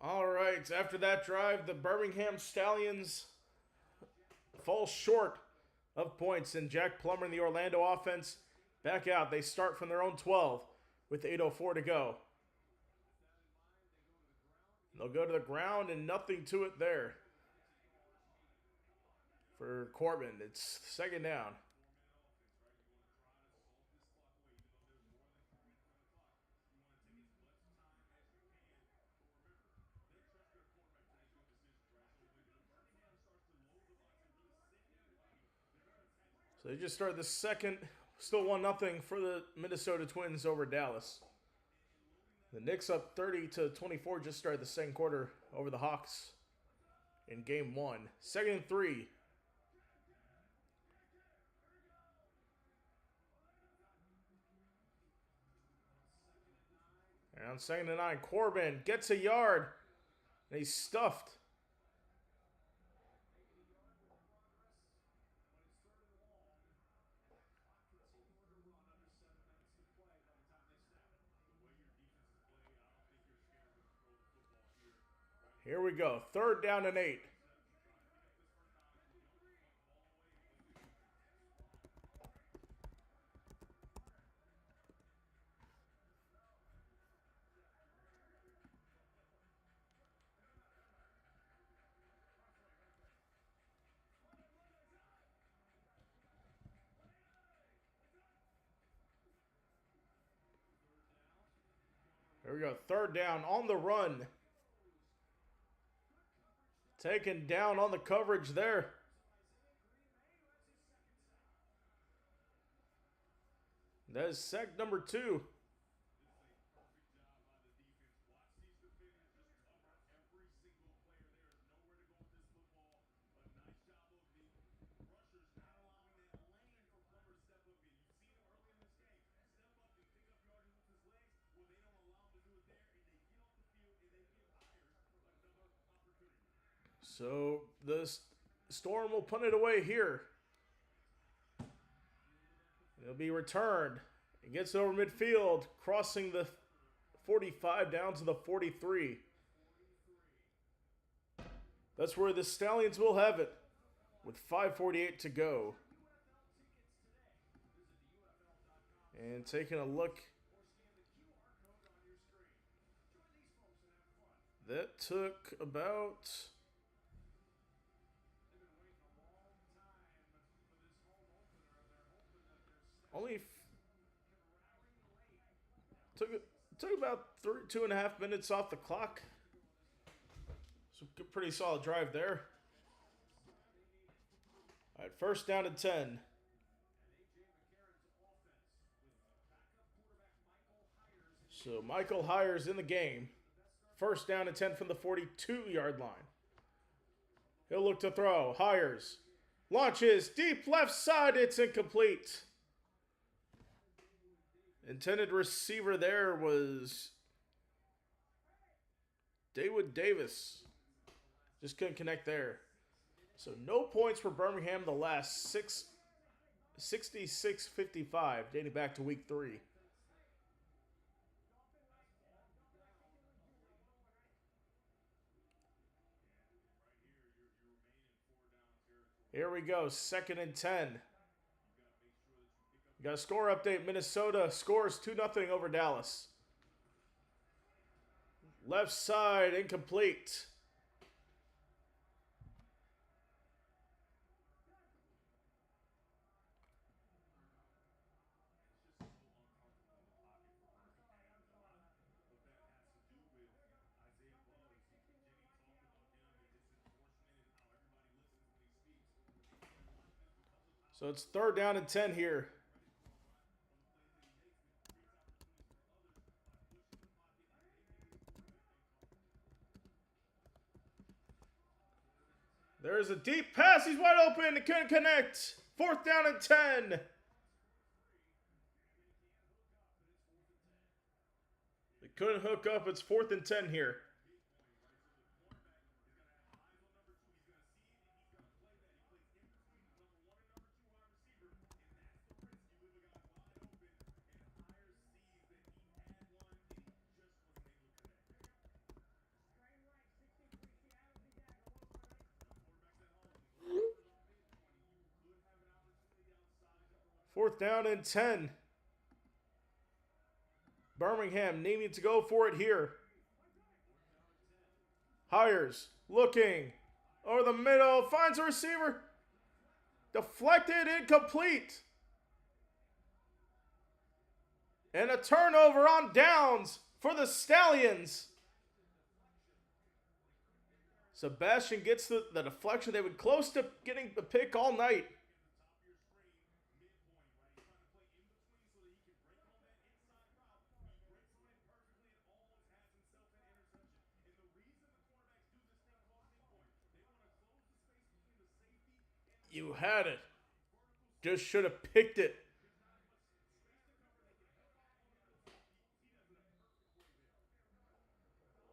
S1: All right, after that drive, the Birmingham Stallions fall short of points, and Jack Plummer and the Orlando offense back out. They start from their own 12 with 8:04 to go. They'll go to the ground and nothing to it there for Corbin. It's 2nd down. So they just started the second, still 1-0 for the Minnesota Twins over Dallas. The Knicks up 30-24 just started the second quarter over the Hawks in game 1. Second and 3. And on second and 9, Corbin gets a yard. And he's stuffed. Here we go. Third down and 8. Here we go. Third down on the run. Taken down on the coverage there. That is sack number 2. So the Storm will punt it away here. It'll be returned. It gets over midfield, crossing the 45 down to the 43. That's where the Stallions will have it with 5:48 to go. And taking a look. That took about... took about 2.5 minutes off the clock. So pretty solid drive there. All right, first down and 10. So Michael Hires in the game. First down and 10 from the 42-yard line. He'll look to throw. Hires launches deep left side. It's incomplete. Intended receiver there was David Davis. Just couldn't connect there. So no points for Birmingham the last 66-55, dating back to week 3. Here we go, second and 10. Got a score update. Minnesota scores 2-0 over Dallas. Left side, incomplete. So it's third down and 10 here. There's a deep pass. He's wide open. It couldn't connect. Fourth down and 10. They couldn't hook up. It's 4th and 10 here. Fourth down and 10. Birmingham needing to go for it here. Hires, looking, over the middle, finds a receiver. Deflected, incomplete. And a turnover on downs for the Stallions. Sebastian gets the deflection. They were close to getting the pick all night. You had it. Just should have picked it.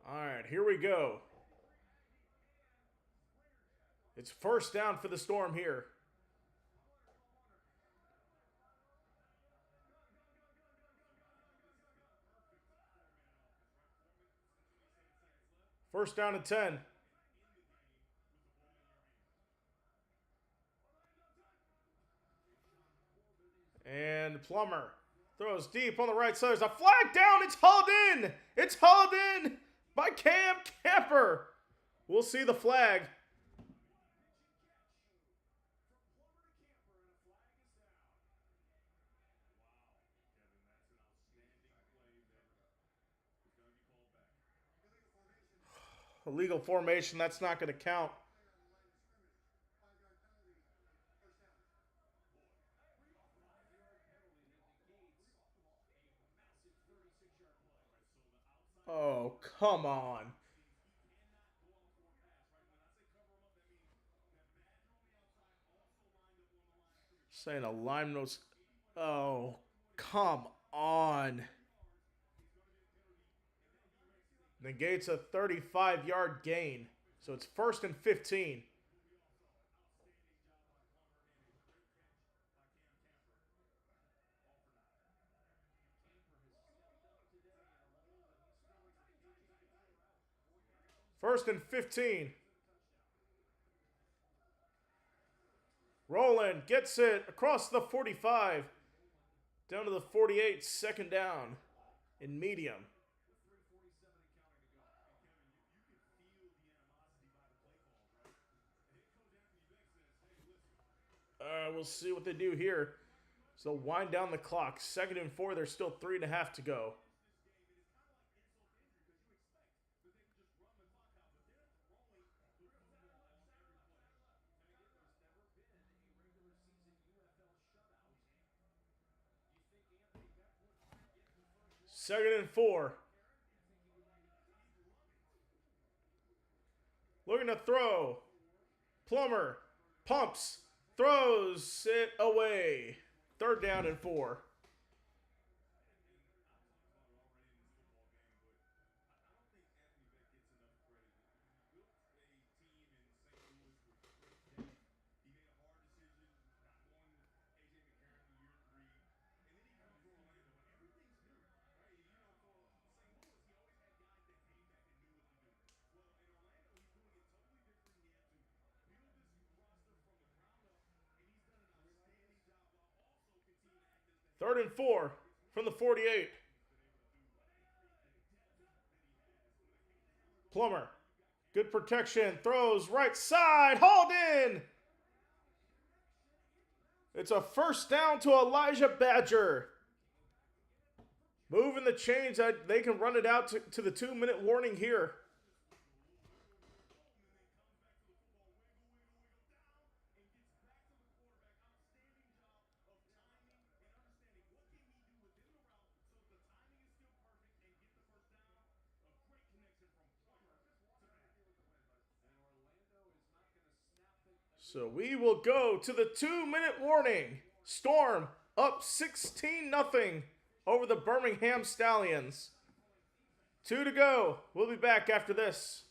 S1: All right, here we go. It's first down for the Storm here. First down and 10. And Plummer throws deep on the right side. There's a flag down. It's hauled in. It's hauled in by Cam Camper. We'll see the flag. Illegal formation. That's not going to count. Oh, come on. Saying a lime nose. Oh, come on. Negates a 35-yard gain. So it's first and 15. First and 15. Roland gets it across the 45. Down to the 48, second down in medium. We'll see what they do here. So wind down the clock. Second and 4. There's still 3.5 to go. Second and 4. Looking to throw. Plummer pumps, throws it away. Third down and 4. Third and 4 from the 48. Plummer, good protection, throws right side, hauled in. It's a first down to Elijah Badger. Moving the chains, they can run it out to the 2-minute warning here. So we will go to the 2-minute warning. Storm up 16-0 over the Birmingham Stallions. 2 to go. We'll be back after this.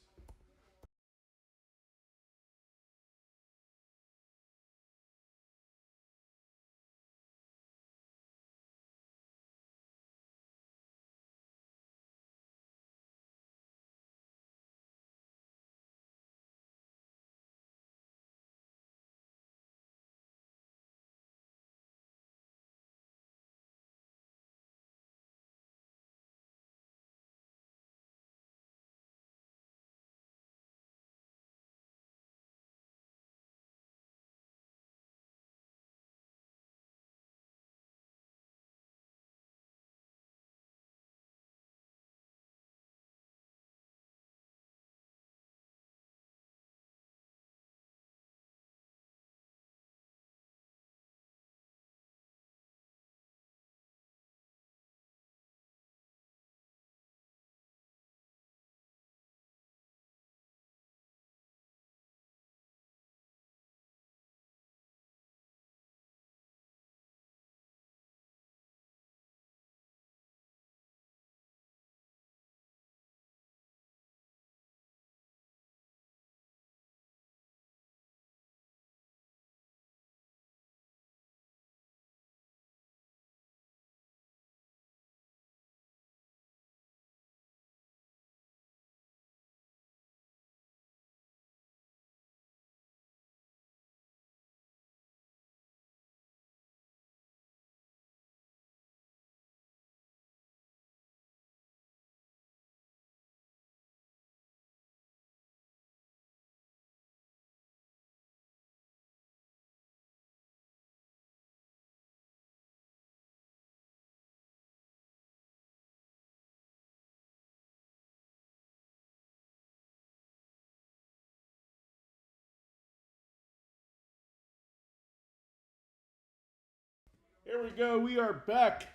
S1: Here we go. We are back.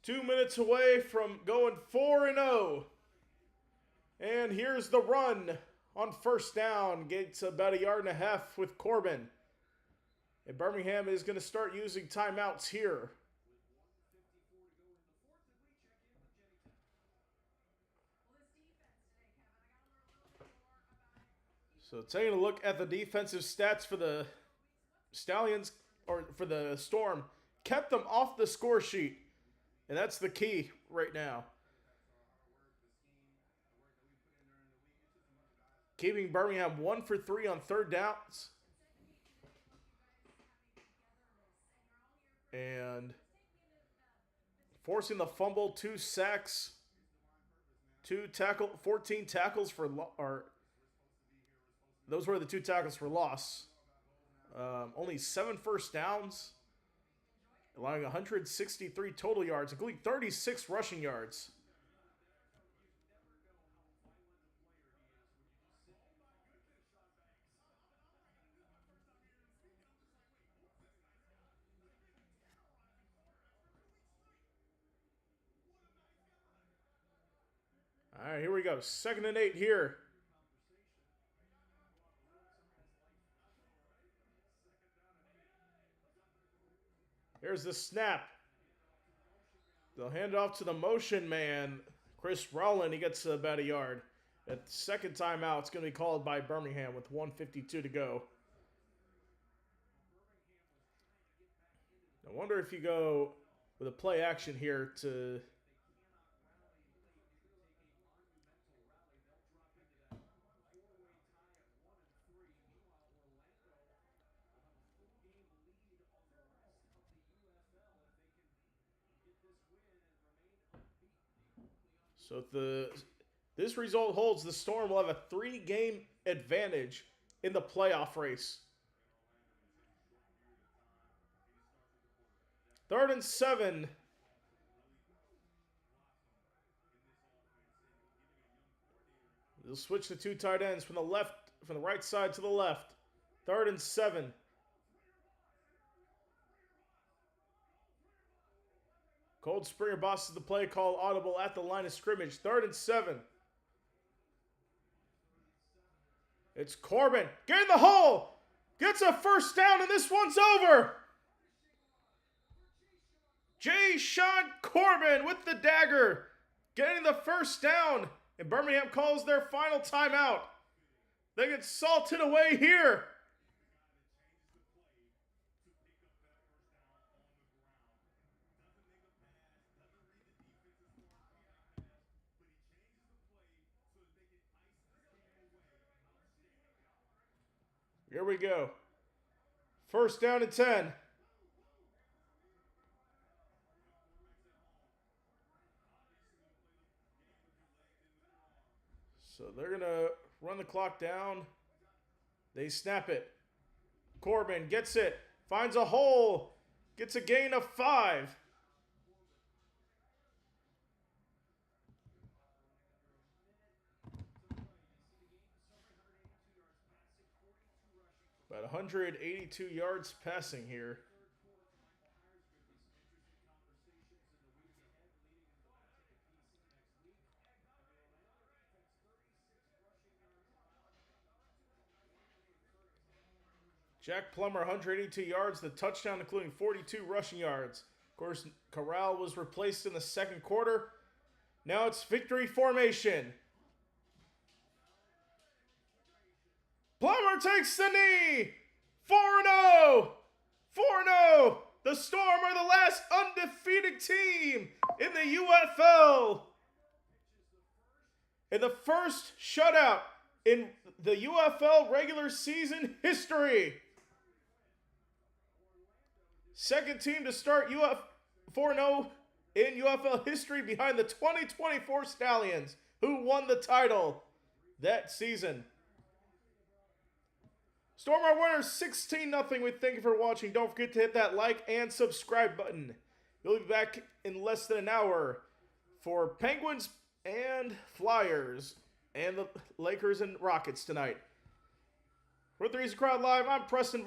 S1: 2 minutes away from going 4-0. And here's the run on first down. Gets about 1.5 yards with Corbin. And Birmingham is going to start using timeouts here. So taking a look at the defensive stats for the Stallions, or for the Storm, kept them off the score sheet. And that's the key right now. Keeping Birmingham 1 for 3 on third downs. And forcing the fumble, 2 sacks, 14 tackles for, those were the 2 tackles for loss. Only 7 first downs, allowing 163 total yards, including 36 rushing yards. All right, here we go. 2nd and 8 here. Here's the snap. They'll hand it off to the motion man, Chris Rowland. He gets about 1 yard. At the second timeout, it's going to be called by Birmingham with 1:52 to go. I wonder if you go with a play action here to... So if this result holds, the Storm will have a 3-game advantage in the playoff race. 3rd and 7. They'll switch the 2 tight ends from the right side to the left. 3rd and 7. Cold Springer bosses the play call, audible at the line of scrimmage. 3rd and 7. It's Corbin. Get in the hole. Gets a first down, and this one's over. Sean Corbin with the dagger. Getting the first down. And Birmingham calls their final timeout. They get salted away here. Here we go. 1st down and 10. So they're going to run the clock down. They snap it. Corbin gets it. Finds a hole. Gets a gain of 5. About 182 yards passing here. Jack Plummer, 182 yards, the touchdown, including 42 rushing yards. Of course, Corral was replaced in the second quarter. Now it's victory formation. Plummer takes the knee. 4-0. 4-0. The Storm are the last undefeated team in the UFL. In the first shutout in the UFL regular season history. Second team to start 4-0 in UFL history behind the 2024 Stallions, who won the title that season. Storm are winners 16-0. We thank you for watching. Don't forget to hit that like and subscribe button. We'll be back in less than an hour for Penguins and Flyers and the Lakers and Rockets tonight. With the Reason Crowd Live, I'm Preston Varner.